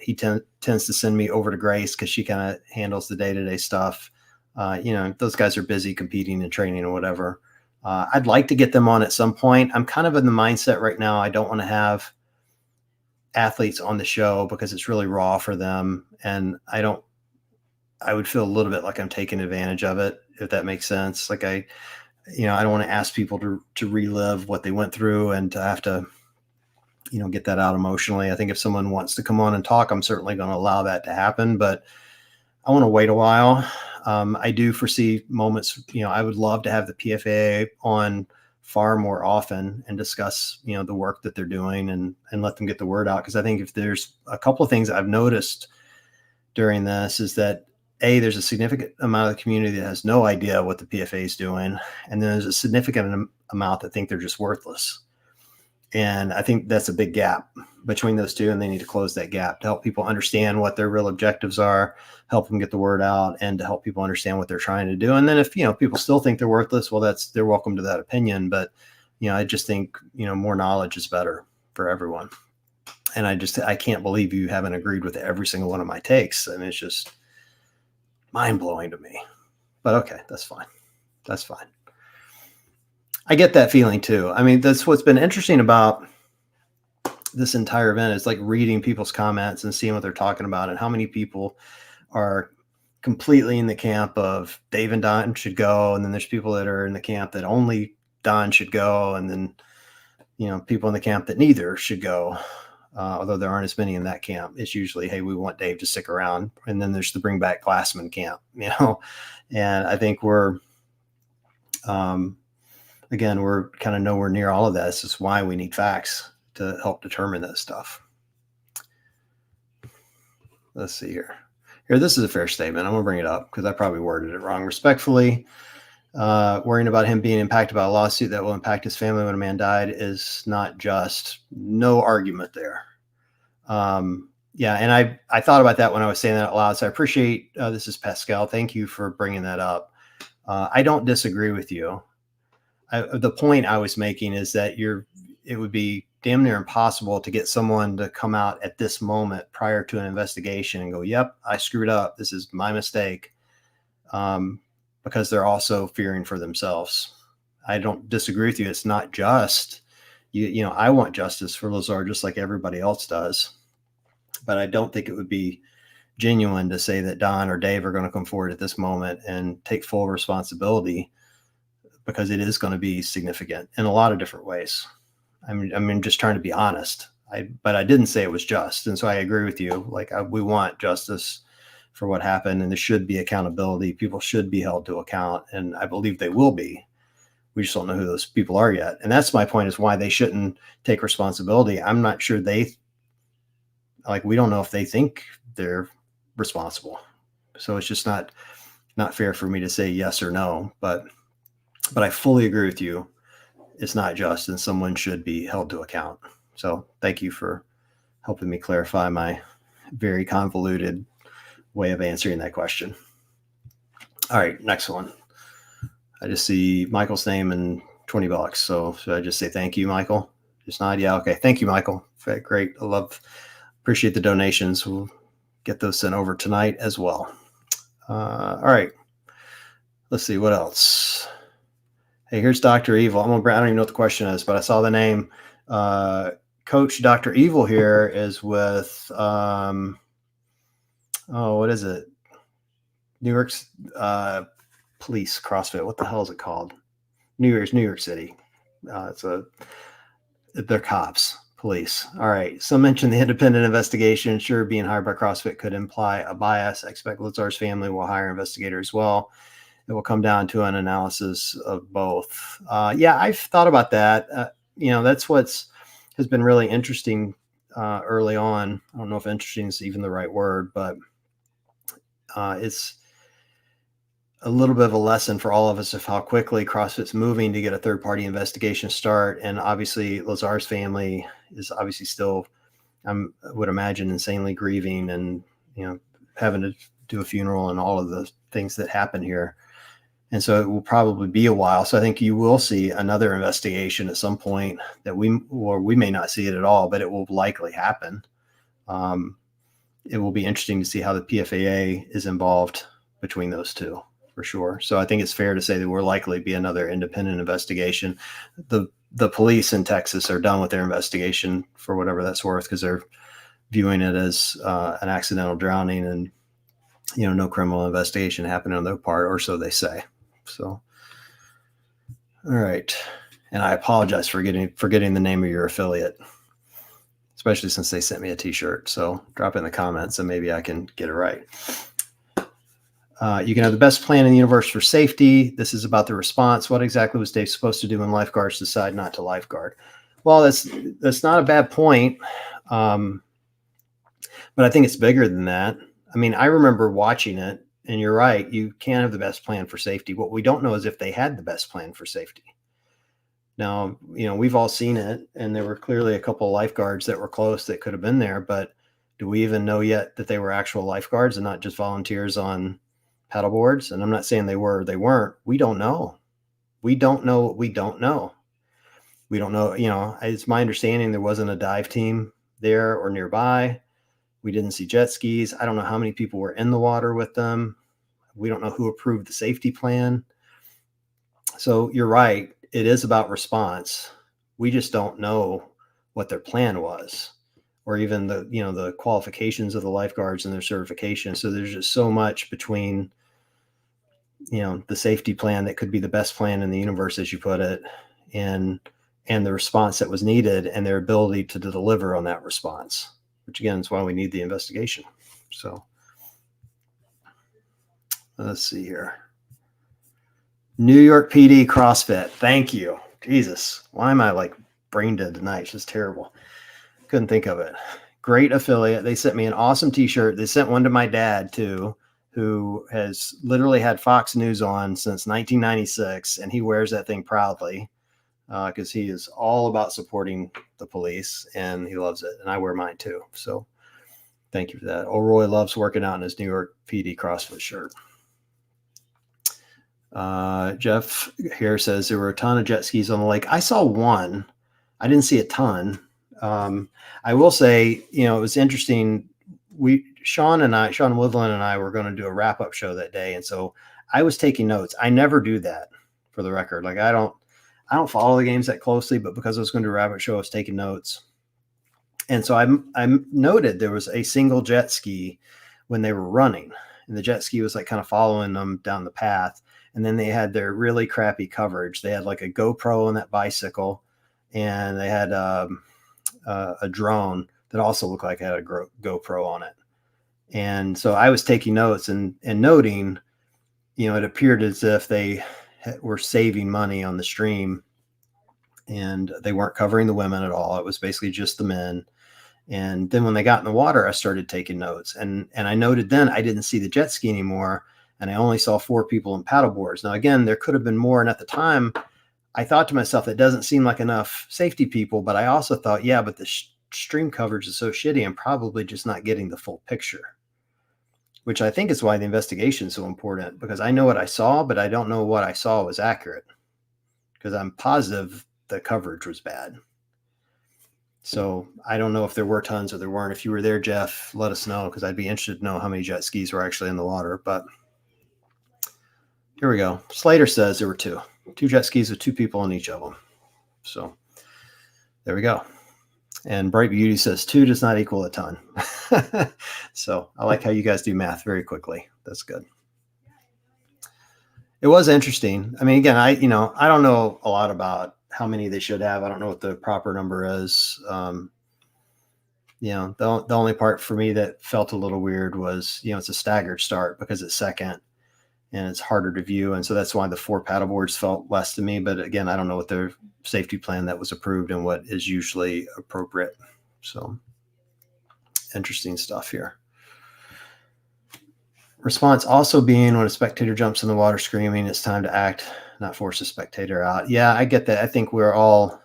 [SPEAKER 1] He tends to send me over to Grace because she kind of handles the day-to-day stuff. Those guys are busy competing and training or whatever. I'd like to get them on at some point. I'm kind of in the mindset right now. I don't want to have athletes on the show because it's really raw for them. And I would feel a little bit like I'm taking advantage of it, if that makes sense. Like, I don't want to ask people to relive what they went through and to have to, get that out emotionally. I think if someone wants to come on and talk, I'm certainly going to allow that to happen, but I want to wait a while. I do foresee moments, I would love to have the PFAA on far more often and discuss, the work that they're doing and let them get the word out. Because I think if there's a couple of things I've noticed during this is that, there's a significant amount of the community that has no idea what the PFAA is doing. And then there's a significant amount that think they're just worthless. And I think that's a big gap between those two. And they need to close that gap to help people understand what their real objectives are, help them get the word out, and to help people understand what they're trying to do. And then if, people still think they're worthless, well, they're welcome to that opinion. But, I just think, more knowledge is better for everyone. And I can't believe you haven't agreed with every single one of my takes. I mean, it's just mind blowing to me, but okay, that's fine. That's fine. I get that feeling too. I mean, that's what's been interesting about this entire event is like reading people's comments and seeing what they're talking about and how many people are completely in the camp of Dave and Don should go. And then there's people that are in the camp that only Don should go. And then, people in the camp that neither should go. Although there aren't as many in that camp. It's usually, hey, we want Dave to stick around. And then there's the bring back Glassman camp, and I think again, we're kind of nowhere near all of that. This is why we need facts to help determine that stuff. Let's see here. This is a fair statement. I'm going to bring it up because I probably worded it wrong. Respectfully, worrying about him being impacted by a lawsuit that will impact his family when a man died is not just. No argument there. Yeah, and I thought about that when I was saying that out loud. So I appreciate, this is Pascal. Thank you for bringing that up. I don't disagree with you. The point I was making is that it would be damn near impossible to get someone to come out at this moment prior to an investigation and go, yep, I screwed up. This is my mistake. Because they're also fearing for themselves. I don't disagree with you. It's not just, I want justice for Lazar just like everybody else does. But I don't think it would be genuine to say that Don or Dave are going to come forward at this moment and take full responsibility, because it is going to be significant in a lot of different ways. I mean, just trying to be honest. But I didn't say it was just. And so I agree with you. Like, we want justice for what happened, and there should be accountability. People should be held to account, and I believe they will be. We just don't know who those people are yet. And that's my point, is why they shouldn't take responsibility. I'm not sure we don't know if they think they're responsible. So it's just not fair for me to say yes or no, but I fully agree with you. It's not just, and someone should be held to account. So thank you for helping me clarify my very convoluted way of answering that question. All right, next one. I just see Michael's name and $20. So should I just say thank you, Michael? Just nod. Yeah. Okay. Thank you, Michael. Great. Appreciate the donations. We'll get those sent over tonight as well. All right. Let's see what else. Hey, here's Dr. Evil. I don't even know what the question is, but I saw the name. Coach Dr. Evil here is with, what is it? New York's police CrossFit. What the hell is it called? New York City. They're cops, police. All right. Some mentioned the independent investigation. Sure, being hired by CrossFit could imply a bias. I expect Lazar's family will hire investigators as well. It will come down to an analysis of both. Yeah, I've thought about that. That's has been really interesting early on. I don't know if interesting is even the right word, but it's a little bit of a lesson for all of us of how quickly CrossFit's moving to get a third-party investigation start. And obviously Lazar's family is obviously still, I would imagine, insanely grieving and, having to do a funeral and all of the things that happen here. And so it will probably be a while. So I think you will see another investigation at some point that we may not see it at all, but it will likely happen. It will be interesting to see how the PFAA is involved between those two, for sure. So I think it's fair to say that will likely be another independent investigation. The police in Texas are done with their investigation, for whatever that's worth, because they're viewing it as an accidental drowning, and no criminal investigation happened on their part, or so they say. So, all right. And I apologize for forgetting the name of your affiliate, especially since they sent me a t-shirt. So drop it in the comments and maybe I can get it right. You can have the best plan in the universe for safety. This is about the response. What exactly was Dave supposed to do when lifeguards decide not to lifeguard? Well, that's not a bad point. But I think it's bigger than that. I mean, I remember watching it, and you're right. You can't have the best plan for safety. What we don't know is if they had the best plan for safety. Now, we've all seen it, and there were clearly a couple of lifeguards that were close that could have been there, but do we even know yet that they were actual lifeguards and not just volunteers on paddle boards? And I'm not saying they were or they weren't. We don't know. We don't know what we don't know. We don't know, it's my understanding there wasn't a dive team there or nearby. We didn't see jet skis. I don't know how many people were in the water with them. We don't know who approved the safety plan. So you're right. It is about response. We just don't know what their plan was, or even the qualifications of the lifeguards and their certification. So there's just so much between, the safety plan that could be the best plan in the universe, as you put it, and the response that was needed and their ability to deliver on that response, which again is why we need the investigation. So let's see here. New York PD CrossFit. Thank you. Jesus. Why am I like brain dead tonight? It's just terrible. Couldn't think of it. Great affiliate. They sent me an awesome t-shirt. They sent one to my dad too, who has literally had Fox News on since 1996. And he wears that thing proudly because he is all about supporting the police and he loves it. And I wear mine too. So thank you for that. Roy loves working out in his New York PD CrossFit shirt. Jeff here says there were a ton of jet skis on the lake. I saw one. I didn't see a ton. I will say, it was interesting. Sean Woodland and I were going to do a wrap-up show that day. And so I was taking notes. I never do that, for the record. Like I don't follow the games that closely, but because I was going to do a wrap-up show, I was taking notes. And so I noted there was a single jet ski when they were running, and the jet ski was like kind of following them down the path. And then they had their really crappy coverage. They had like a GoPro on that bicycle, and they had a drone that also looked like it had a GoPro on it. And so I was taking notes and noting, it appeared as if they were saving money on the stream, and they weren't covering the women at all. It was basically just the men. And then when they got in the water, I started taking notes, and I noted then I didn't see the jet ski anymore. And I only saw 4 people in paddleboards. Now, again, there could have been more. And at the time, I thought to myself, that doesn't seem like enough safety people. But I also thought, yeah, but the stream coverage is so shitty, I'm probably just not getting the full picture, which I think is why the investigation is so important, because I know what I saw, but I don't know what I saw was accurate, because I'm positive the coverage was bad. So I don't know if there were tons or there weren't. If you were there, Jeff, let us know, because I'd be interested to know how many jet skis were actually in the water. But here we go. Slater says there were 2 jet skis with 2 people on each of them. So there we go. And Bright Beauty says 2 does not equal a ton. So I like how you guys do math very quickly. That's good. It was interesting. I mean, again, I don't know a lot about how many they should have. I don't know what the proper number is. The only part for me that felt a little weird was, it's a staggered start because it's second and it's harder to view. And so that's why the 4 paddleboards felt less to me. But again, I don't know what their safety plan that was approved and what is usually appropriate. So interesting stuff here. Response also being when a spectator jumps in the water screaming, it's time to act, not force a spectator out. Yeah, I get that. I think we're all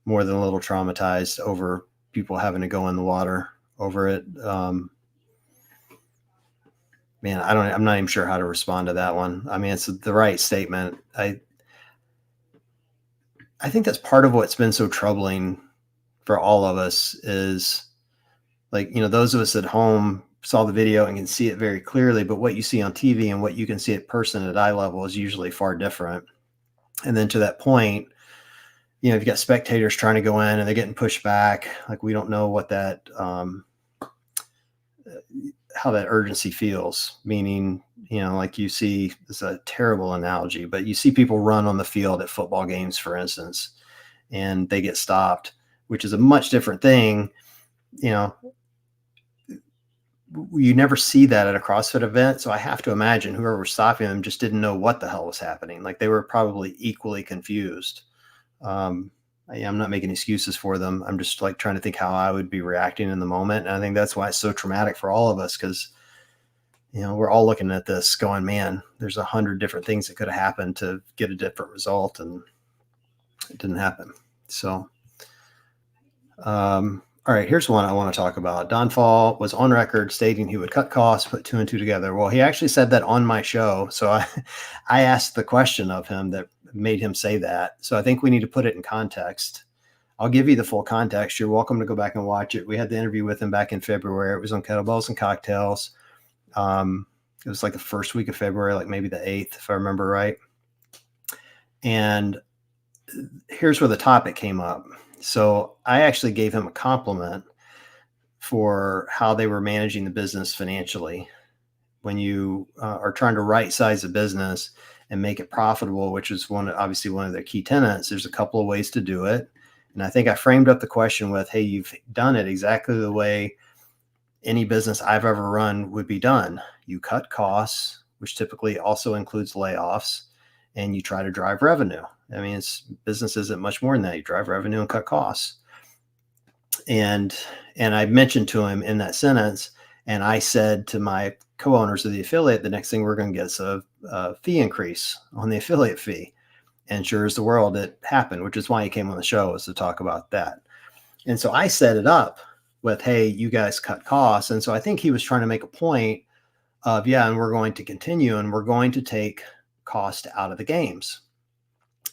[SPEAKER 1] more than a little traumatized over people having to go in the water over it. Man, I'm not even sure how to respond to that one. I mean, it's the right statement. I think that's part of what's been so troubling for all of us is like, those of us at home saw the video and can see it very clearly, but what you see on TV and what you can see in person at eye level is usually far different. And then to that point, you've got spectators trying to go in and they're getting pushed back. Like we don't know what that, how that urgency feels, meaning, like you see, it's a terrible analogy, but you see people run on the field at football games, for instance, and they get stopped, which is a much different thing. You never see that at a CrossFit event. So I have to imagine whoever was stopping them just didn't know what the hell was happening. Like they were probably equally confused. I'm not making excuses for them. I'm just like trying to think how I would be reacting in the moment. And I think that's why it's so traumatic for all of us. Cause we're all looking at this going, man, there's 100 different things that could have happened to get a different result. And it didn't happen. So, all right, here's one I want to talk about. Don Fall was on record stating he would cut costs, put 2 and 2 together. Well, he actually said that on my show. So I asked the question of him that made him say that. So I think we need to put it in context. I'll give you the full context. You're welcome to go back and watch it. We had the interview with him back in February. It was on Kettlebells and Cocktails. It was like the first week of February, like maybe the 8th, if I remember right. And here's where the topic came up. So I actually gave him a compliment for how they were managing the business financially. When you are trying to right size a business and make it profitable, which is obviously one of their key tenets, there's a couple of ways to do it. And I think I framed up the question with, hey, you've done it exactly the way any business I've ever run would be done. You cut costs, which typically also includes layoffs, and you try to drive revenue. I mean, business isn't much more than that. You drive revenue and cut costs. And I mentioned to him in that sentence, and I said to my co-owners of the affiliate, the next thing we're going to get is a fee increase on the affiliate fee. And sure as the world, it happened, which is why he came on the show, was to talk about that. And so I set it up with, hey, you guys cut costs. And so I think he was trying to make a point of, yeah, and we're going to continue, and we're going to take cost out of the games.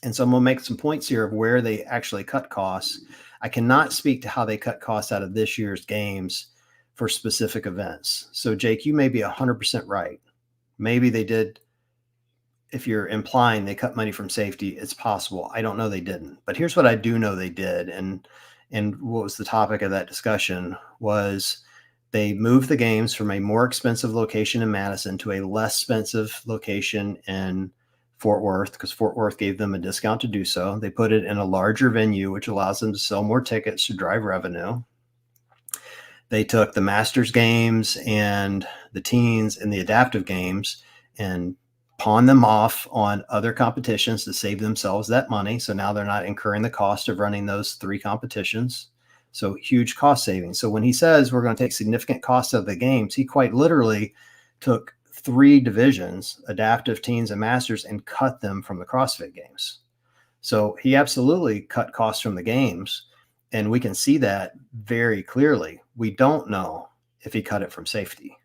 [SPEAKER 1] And so I'm going to make some points here of where they actually cut costs. I cannot speak to how they cut costs out of this year's games for specific events. So Jake, you may be 100% right. Maybe they did. If you're implying they cut money from safety, it's possible. I don't know, they didn't. But here's what I do know they did. And what was the topic of that discussion was they moved the games from a more expensive location in Madison to a less expensive location in Fort Worth, because Fort Worth gave them a discount to do so. They put it in a larger venue, which allows them to sell more tickets to drive revenue. They took the Masters games and the teens and the adaptive games and pawned them off on other competitions to save themselves that money. So now they're not incurring the cost of running those 3 competitions. So huge cost savings. So when he says we're going to take significant costs out of the games, he quite literally took 3 divisions, adaptive, teens, and masters, and cut them from the CrossFit games. So he absolutely cut costs from the games. And we can see that very clearly. We don't know if he cut it from safety.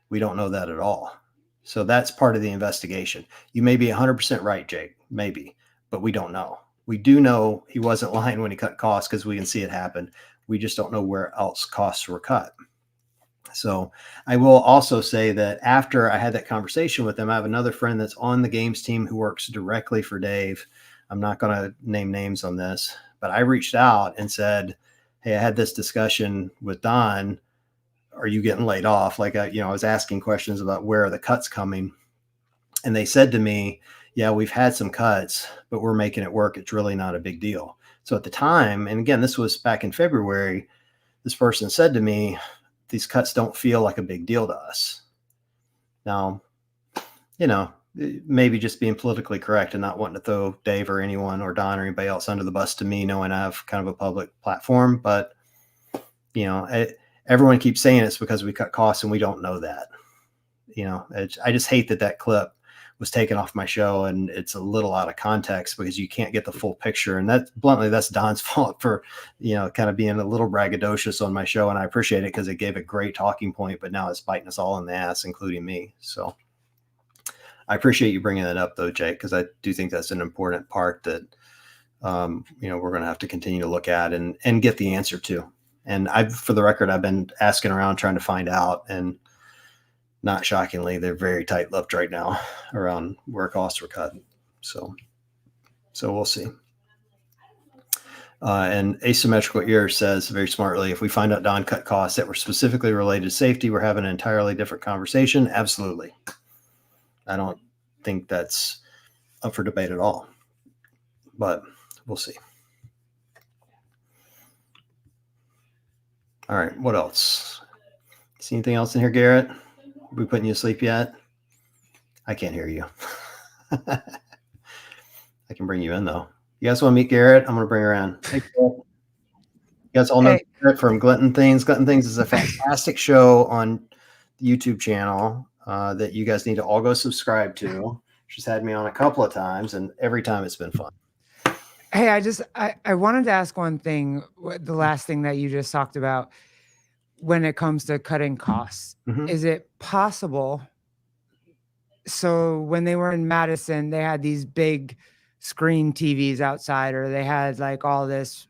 [SPEAKER 1] We don't know that at all. So that's part of the investigation. You may be 100% right, Jake, maybe, but we don't know. We do know he wasn't lying when he cut costs, because we can see it happen. We just don't know where else costs were cut. So I will also say that after I had that conversation with him, I have another friend that's on the games team who works directly for Dave. I'm not going to name names on this, but I reached out and said, hey, I had this discussion with Don. Are you getting laid off? Like, I was asking questions about where are the cuts coming. And they said to me, yeah, we've had some cuts, but we're making it work. It's really not a big deal. So at the time, and again, this was back in February, this person said to me, these cuts don't feel like a big deal to us. Now, maybe just being politically correct and not wanting to throw Dave or anyone or Don or anybody else under the bus to me, knowing I have kind of a public platform. But, everyone keeps saying it's because we cut costs, and we don't know that. I just hate that clip was taken off my show, and it's a little out of context because you can't get the full picture. And that's Don's fault for, kind of being a little braggadocious on my show. And I appreciate it because it gave a great talking point, but now it's biting us all in the ass, including me. So I appreciate you bringing that up though, Jake, because I do think that's an important part that, we're going to have to continue to look at and get the answer to. And for the record, I've been asking around trying to find out, and not shockingly, they're very tight-lipped right now around where costs were cut. So we'll see. And Asymmetrical Ear says very smartly, if we find out Don cut costs that were specifically related to safety, we're having an entirely different conversation. Absolutely. I don't think that's up for debate at all, but we'll see. All right. What else? See anything else in here, Garrett? Are we putting you to sleep yet? I can't hear you. I can bring you in though. You guys want to meet Garrett? I'm going to bring her in. Hey, you guys all know Garrett from Glutton Things. Glutton Things is a fantastic show on the YouTube channel that you guys need to all go subscribe to. She's had me on a couple of times, and every time it's been fun.
[SPEAKER 2] Hey, I wanted to ask one thing, the last thing that you just talked about when it comes to cutting costs. Mm-hmm. Is it possible? So when they were in Madison, they had these big screen TVs outside, or they had like all this.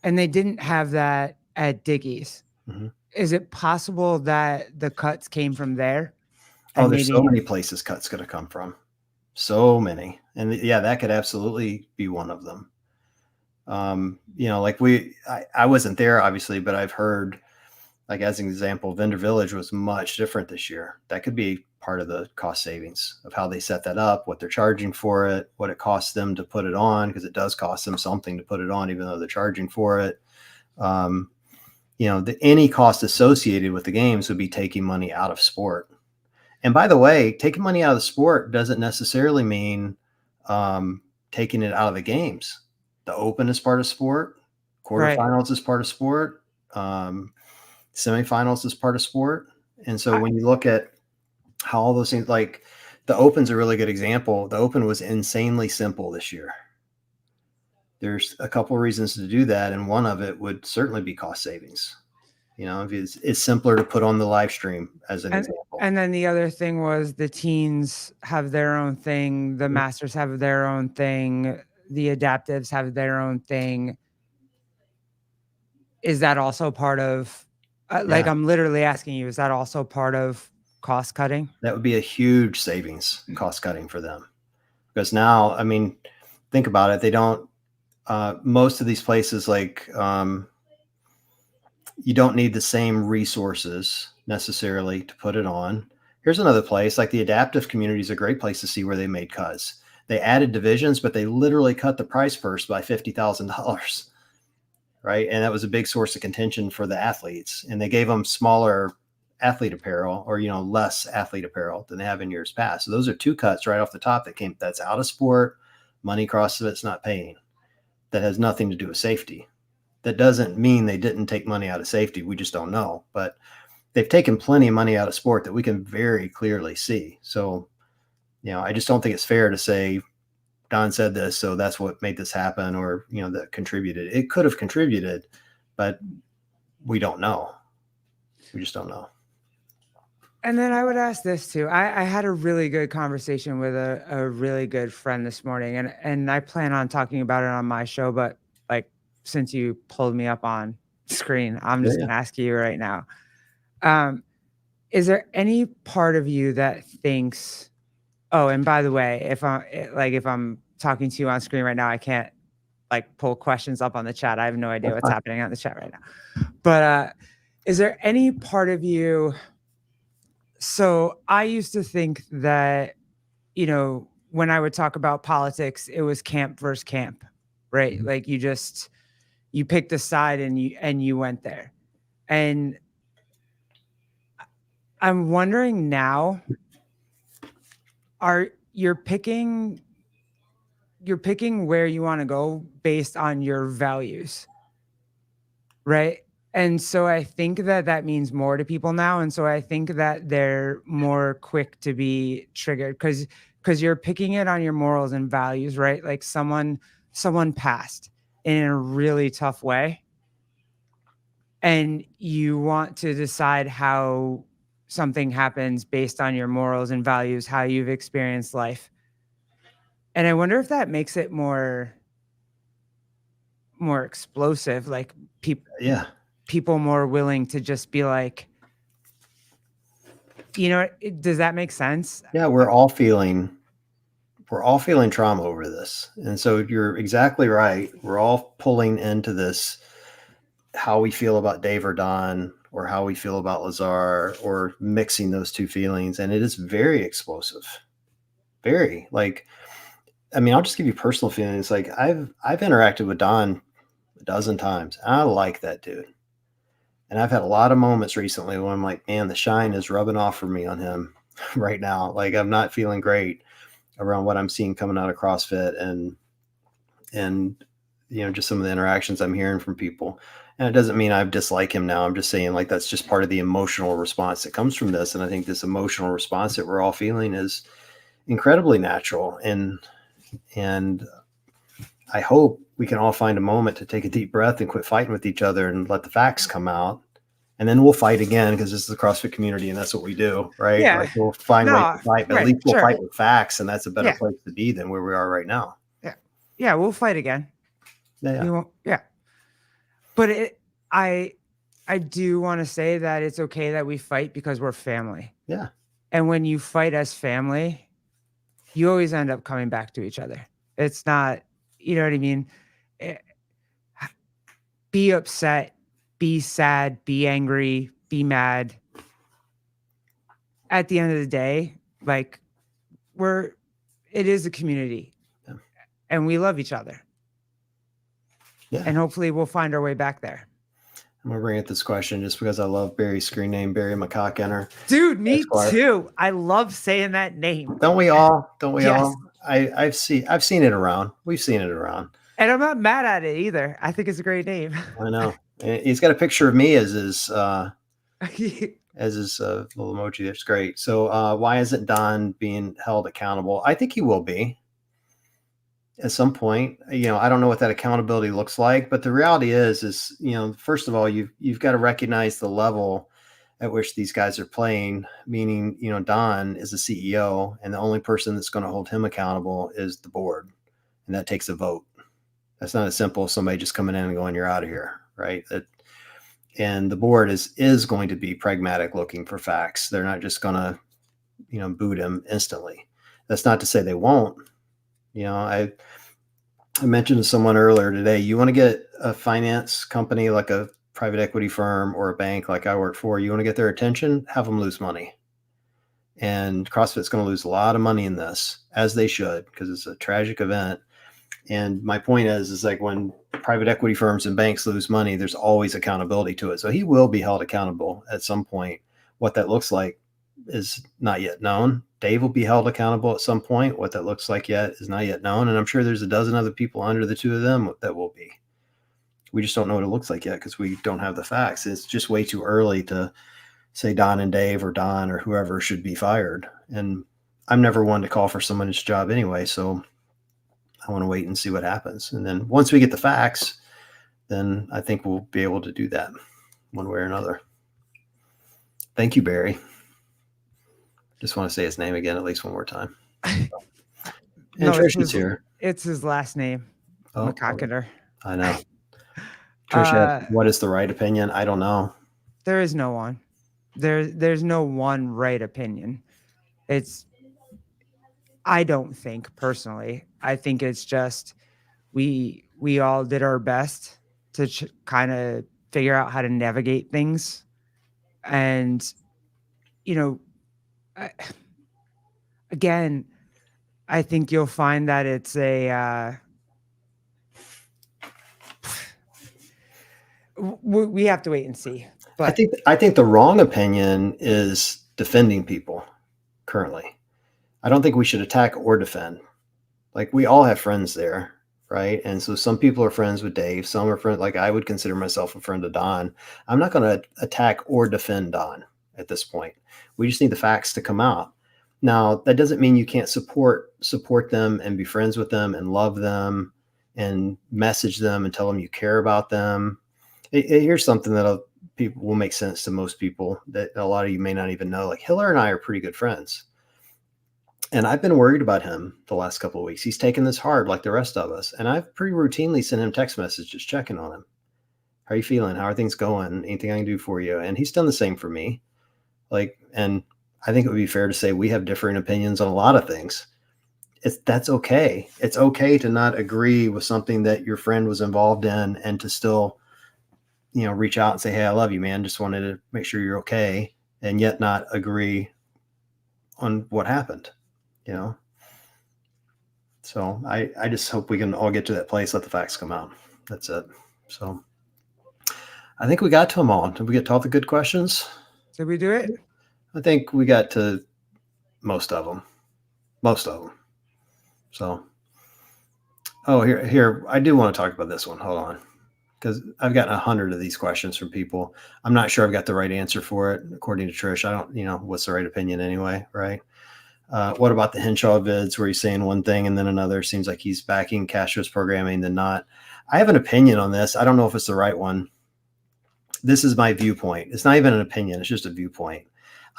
[SPEAKER 2] And they didn't have that at Dickey's. Mm-hmm. Is it possible that the cuts came from there?
[SPEAKER 1] Oh, there's so many places cuts could have come from. so many. And yeah, that could absolutely be one of them. Like I wasn't there obviously, but I've heard, like as an example, Vendor Village was much different this year. That could be part of the cost savings of how they set that up, what they're charging for it, what it costs them to put it on, because it does cost them something to put it on, even though they're charging for it. Any cost associated with the games would be taking money out of sport. And by the way, taking money out of the sport doesn't necessarily mean taking it out of the games. The Open is part of sport. Quarterfinals is part of sport. Semifinals is part of sport. And so when you look at how all those things, like the Open's a really good example. The Open was insanely simple this year. There's a couple of reasons to do that, and one of it would certainly be cost savings. If it's simpler to put on the live stream as an example.
[SPEAKER 2] And then the other thing was the teens have their own thing, the masters have their own thing, the adaptives have their own thing. Is that also part of, I'm literally asking you, is that also part of cost cutting?
[SPEAKER 1] That would be a huge savings, cost cutting for them. Because now, I mean, think about it. They don't, most of these places, like, you don't need the same resources necessarily to put it on. Here's another place, like the adaptive community is a great place to see where they made cuts. They added divisions, but they literally cut the price purse by $50,000, right? And that was a big source of contention for the athletes. And they gave them smaller athlete apparel, or less athlete apparel than they have in years past. So those are two cuts right off the top that's out of sport. Money across of it's not paying. That has nothing to do with safety. That doesn't mean they didn't take money out of safety. We just don't know. But they've taken plenty of money out of sport that we can very clearly see. So, I just don't think it's fair to say Don said this, so that's what made this happen, or, that contributed. It could have contributed, but we don't know. We just don't know.
[SPEAKER 2] And then I would ask this too. I had a really good conversation with a really good friend this morning, and I plan on talking about it on my show, but like, since you pulled me up on screen, I'm just gonna ask you right now. Is there any part of you that thinks, oh, and by the way, if I'm talking to you on screen right now, I can't pull questions up on the chat. I have no idea what's happening on the chat right now. But is there any part of you? So I used to think that, when I would talk about politics, it was camp versus camp, right? Mm-hmm. Like you picked a side and you went there. And I'm wondering now, you're picking where you want to go based on your values, right? And so I think that means more to people now. And so I think that they're more quick to be triggered because you're picking it on your morals and values, right? Like someone passed in a really tough way, and you want to decide how something happens based on your morals and values, how you've experienced life. And I wonder if that makes it more explosive, like people more willing to just be like, does that make sense?
[SPEAKER 1] Yeah, we're all feeling trauma over this. And so you're exactly right. We're all pulling into this, how we feel about Dave or Don, or how we feel about Lazar, or mixing those two feelings. And it is very explosive. Very, I'll just give you personal feelings. Like I've interacted with Don a dozen times. I like that dude. And I've had a lot of moments recently when I'm like, man, the shine is rubbing off for me on him right now. Like I'm not feeling great around what I'm seeing coming out of CrossFit, and just some of the interactions I'm hearing from people. And it doesn't mean I dislike him now. I'm just saying that's just part of the emotional response that comes from this. And I think this emotional response that we're all feeling is incredibly natural. And I hope we can all find a moment to take a deep breath and quit fighting with each other and let the facts come out. And then we'll fight again, because this is the CrossFit community and that's what we do, right?
[SPEAKER 2] Yeah.
[SPEAKER 1] We'll find ways to fight, but at least we'll fight with facts, and that's a better place to be than where we are right now.
[SPEAKER 2] Yeah. Yeah, we'll fight again.
[SPEAKER 1] Yeah.
[SPEAKER 2] But I do want to say that it's okay that we fight because we're family.
[SPEAKER 1] Yeah.
[SPEAKER 2] And when you fight as family, you always end up coming back to each other. It's not, you know what I mean? Eh, Be upset, be sad, be angry, be mad. At the end of the day, like it is a community,
[SPEAKER 1] Yeah.
[SPEAKER 2] and we love each other.
[SPEAKER 1] Yeah.
[SPEAKER 2] And hopefully we'll find our way back there.
[SPEAKER 1] I'm gonna bring up this question just because I love Barry's screen name, Barry McCockenter.
[SPEAKER 2] Dude, me
[SPEAKER 1] Esquire.
[SPEAKER 2] too. I love saying that name.
[SPEAKER 1] Don't we all? Don't we
[SPEAKER 2] Yes.
[SPEAKER 1] all? I've seen it around. We've seen it around.
[SPEAKER 2] And I'm not mad at it either. I think it's a great name.
[SPEAKER 1] I know. And he's got a picture of me as his little emoji. That's great. So why isn't Don being held accountable? I think he will be at some point. I don't know what that accountability looks like, but the reality is, first of all, you've got to recognize the level at which these guys are playing, meaning, Don is the CEO, and the only person that's going to hold him accountable is the board. And that takes a vote. That's not as simple as somebody just coming in and going, you're out of here, right? And the board is going to be pragmatic, looking for facts. They're not just going to, boot him instantly. That's not to say they won't. I mentioned to someone earlier today, you want to get a finance company like a private equity firm or a bank like I work for, you want to get their attention, have them lose money. And CrossFit's going to lose a lot of money in this, as they should, because it's a tragic event. And my point is like when private equity firms and banks lose money, there's always accountability to it. So he will be held accountable at some point. What that looks like is not yet known. Dave will be held accountable at some point. What that looks like yet is not yet known. And I'm sure there's a dozen other people under the two of them that will be. We just don't know what it looks like yet because we don't have the facts. It's just way too early to say Don and Dave or Don or whoever should be fired. And I'm never one to call for someone's job anyway. So I want to wait and see what happens. And then once we get the facts, then I think we'll be able to do that one way or another. Thank you, Barry. Just want to say his name again at least one more time. And
[SPEAKER 2] No,
[SPEAKER 1] Trish is here.
[SPEAKER 2] It's his last name, McCockenter.
[SPEAKER 1] I know. Trish, what is the right opinion? I don't know.
[SPEAKER 2] There is no one. There's no one right opinion. I don't think personally. I think it's just we all did our best to kind of figure out how to navigate things, and again, I think you'll find that it's we have to wait and see. But
[SPEAKER 1] I think the wrong opinion is defending people currently. I don't think we should attack or defend. Like we all have friends there, right? And so some people are friends with Dave. Some are friends. Like I would consider myself a friend of Don. I'm not going to attack or defend Don at this point. We just need the facts to come out. Now, that doesn't mean you can't support them and be friends with them and love them and message them and tell them you care about them. Here's something that people will make sense to most people that a lot of you may not even know. Like Hiller and I are pretty good friends. And I've been worried about him the last couple of weeks. He's taken this hard like the rest of us. And I've pretty routinely sent him text messages checking on him. How are you feeling? How are things going? Anything I can do for you? And he's done the same for me. And I think it would be fair to say we have differing opinions on a lot of things. That's okay. It's okay to not agree with something that your friend was involved in and to still, reach out and say, hey, I love you, man. Just wanted to make sure you're okay. And yet not agree on what happened. So I just hope we can all get to that place, let the facts come out. That's it. So I think we got to them all. Did we get to all the good questions?
[SPEAKER 2] Did we do it?
[SPEAKER 1] I think we got to most of them. So, here, I do want to talk about this one. Hold on. Because I've gotten 100 of these questions from people. I'm not sure I've got the right answer for it. According to Trish, I don't, what's the right opinion anyway, right? What about the Henshaw vids where he's saying one thing and then another? Seems like he's backing Castros programming than not. I have an opinion on this. I don't know if it's the right one. This is my viewpoint. It's not even an opinion. It's just a viewpoint.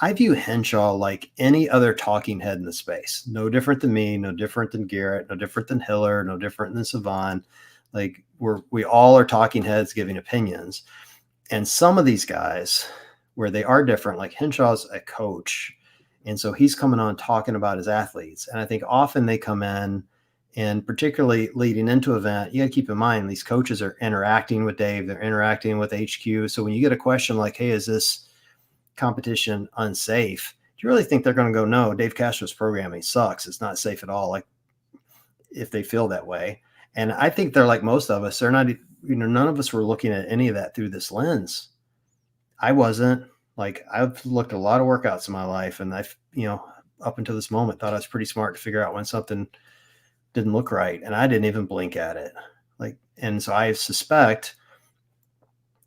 [SPEAKER 1] I view Henshaw like any other talking head in the space. No different than me, no different than Garrett, no different than Hiller, no different than Savan. Like we all are talking heads giving opinions. And some of these guys where they are different, like Henshaw's a coach And so he's coming on talking about his athletes. And I think often they come in, and particularly leading into event, you got to keep in mind these coaches are interacting with Dave, they're interacting with HQ. So when you get a question like, hey, is this competition unsafe? Do you really think they're going to go, no, Dave Castro's programming sucks, it's not safe at all? Like, if they feel that way. And I think they're like most of us, they're not, none of us were looking at any of that through this lens. I wasn't. Like, I've looked at a lot of workouts in my life, and I've, up until this moment, thought I was pretty smart to figure out when something didn't look right. And I didn't even blink at it. And so I suspect,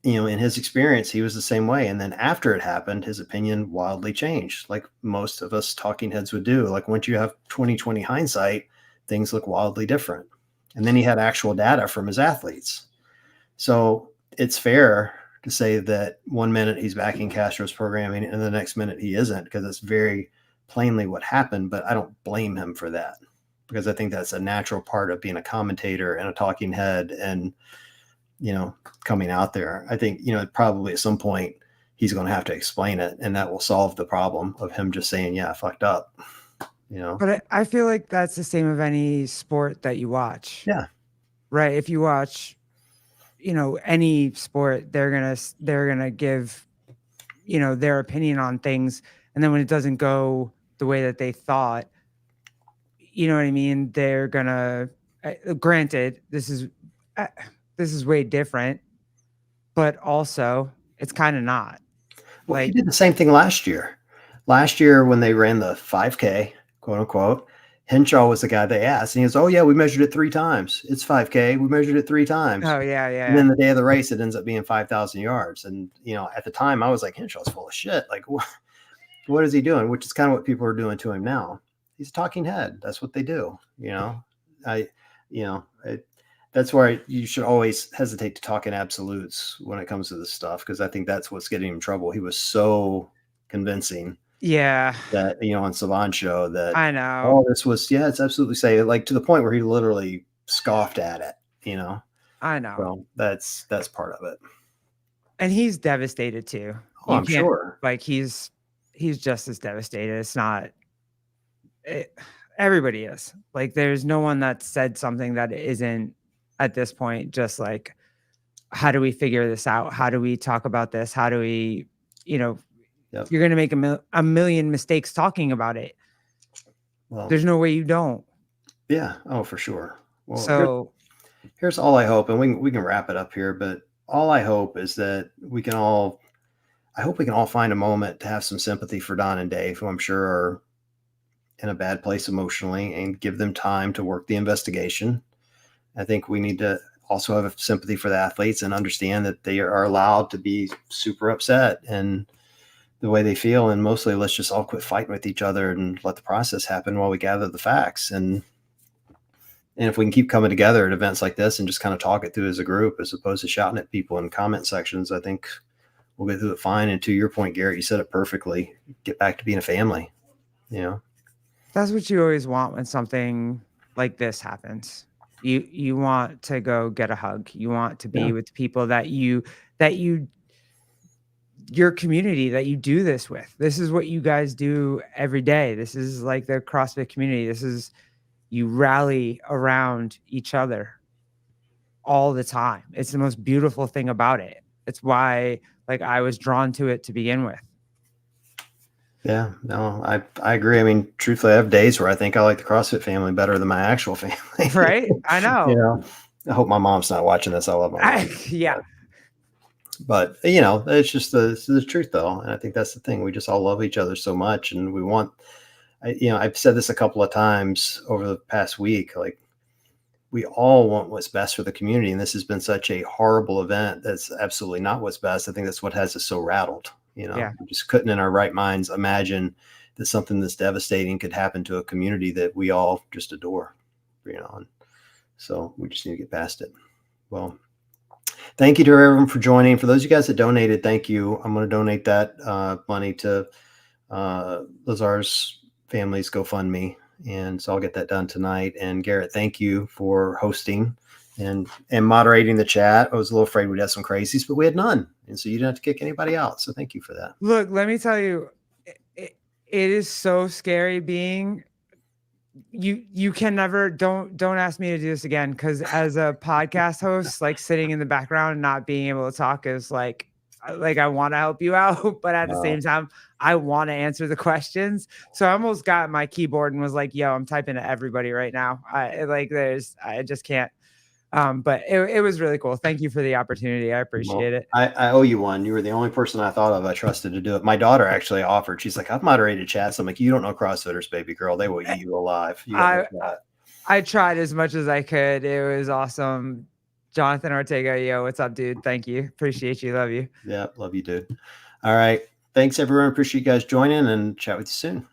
[SPEAKER 1] in his experience, he was the same way. And then after it happened, his opinion wildly changed, like most of us talking heads would do. Like, once you have 20/20 hindsight, things look wildly different. And then he had actual data from his athletes. So it's fair to say that one minute he's backing Castro's programming and the next minute he isn't, because it's very plainly what happened. But I don't blame him for that, because I think that's a natural part of being a commentator and a talking head and, coming out there. I think, probably at some point he's going to have to explain it, and that will solve the problem of him just saying, yeah, I fucked up,
[SPEAKER 2] But I feel like that's the same of any sport that you watch.
[SPEAKER 1] Yeah.
[SPEAKER 2] Right. If you watch, any sport, they're gonna give, their opinion on things. And then when it doesn't go the way that they thought, you know what I mean? They're gonna, granted, this is way different, but also it's kind of not.
[SPEAKER 1] Well, he did the same thing last year. Last year when they ran the 5K, quote unquote, Henshaw was the guy they asked, and he goes, "Oh yeah, we measured it 3 times. It's 5K. We measured it 3 times."
[SPEAKER 2] Oh yeah, yeah.
[SPEAKER 1] And then the day of the race, it ends up being 5,000 yards. And at the time, I was like, Henshaw's full of shit. Like, what is he doing? Which is kind of what people are doing to him now. He's a talking head. That's what they do. That's why you should always hesitate to talk in absolutes when it comes to this stuff, because I think that's what's getting him in trouble. He was so convincing.
[SPEAKER 2] Yeah.
[SPEAKER 1] That, on Savant's show, that
[SPEAKER 2] I know.
[SPEAKER 1] all this was, yeah, it's absolutely safe. Like, to the point where he literally scoffed at it,
[SPEAKER 2] I know.
[SPEAKER 1] Well, that's part of it.
[SPEAKER 2] And he's devastated too.
[SPEAKER 1] Oh, I'm sure.
[SPEAKER 2] Like, he's just as devastated. It's not, everybody is. Like, there's no one that said something that isn't at this point just like, how do we figure this out? How do we talk about this? How do we,
[SPEAKER 1] Yep.
[SPEAKER 2] You're going to make a million mistakes talking about it. Well, there's no way you don't.
[SPEAKER 1] Yeah. Oh, for sure. Well,
[SPEAKER 2] so
[SPEAKER 1] here's all I hope, and we can wrap it up here, but all I hope is that I hope we can all find a moment to have some sympathy for Don and Dave, who I'm sure are in a bad place emotionally, and give them time to work the investigation. I think we need to also have sympathy for the athletes and understand that they are allowed to be super upset and the way they feel. And mostly, let's just all quit fighting with each other and let the process happen while we gather the facts. And if we can keep coming together at events like this and just kind of talk it through as a group, as opposed to shouting at people in comment sections, I think we'll get through it fine. And to your point, Garrett, you said it perfectly. Get back to being a family.
[SPEAKER 2] That's what you always want when something like this happens. You want to go get a hug. You want to be with people that your community that you do this with. This is what you guys do every day. This is like the CrossFit community. This is, you rally around each other all the time. It's the most beautiful thing about it. It's why, like, I was drawn to it to begin with.
[SPEAKER 1] Yeah, no, I agree. I mean, truthfully, I have days where I think I like the CrossFit family better than my actual family.
[SPEAKER 2] Right? I know.
[SPEAKER 1] I hope my mom's not watching this. I love my mom.
[SPEAKER 2] Yeah.
[SPEAKER 1] But it's just the truth, though. And I think that's the thing. We just all love each other so much. And we want, I've said this a couple of times over the past week, like, we all want what's best for the community. And this has been such a horrible event. That's absolutely not what's best. I think that's what has us so rattled. We just couldn't in our right minds imagine that something this devastating could happen to a community that we all just adore, and so we just need to get past it. Well, thank you to everyone for joining. For those of you guys that donated, thank you. I'm going to donate that money to Lazar's family's GoFundMe. And so I'll get that done tonight. And Garrett, thank you for hosting and moderating the chat. I was a little afraid we'd have some crazies, but we had none. And so you didn't have to kick anybody out. So thank you for that.
[SPEAKER 2] Look, let me tell you, it is so scary being you can never don't ask me to do this again, because as a podcast host, like sitting in the background and not being able to talk is like I want to help you out, but at the same time I want to answer the questions. So I almost got my keyboard and was like, yo, I'm typing to everybody right now. I just can't. But it was really cool. Thank you for the opportunity. I appreciate it.
[SPEAKER 1] I owe you one. You were the only person I thought of I trusted to do it. My daughter actually offered. She's like, I've moderated chats. I'm like, you don't know CrossFitters, baby girl. They will eat you alive. You
[SPEAKER 2] I tried as much as I could. It was awesome. Jonathan Ortega, yo, what's up, dude? Thank you. Appreciate you. Love you.
[SPEAKER 1] Yeah, love you, dude. All right. Thanks, everyone. Appreciate you guys joining, and chat with you soon.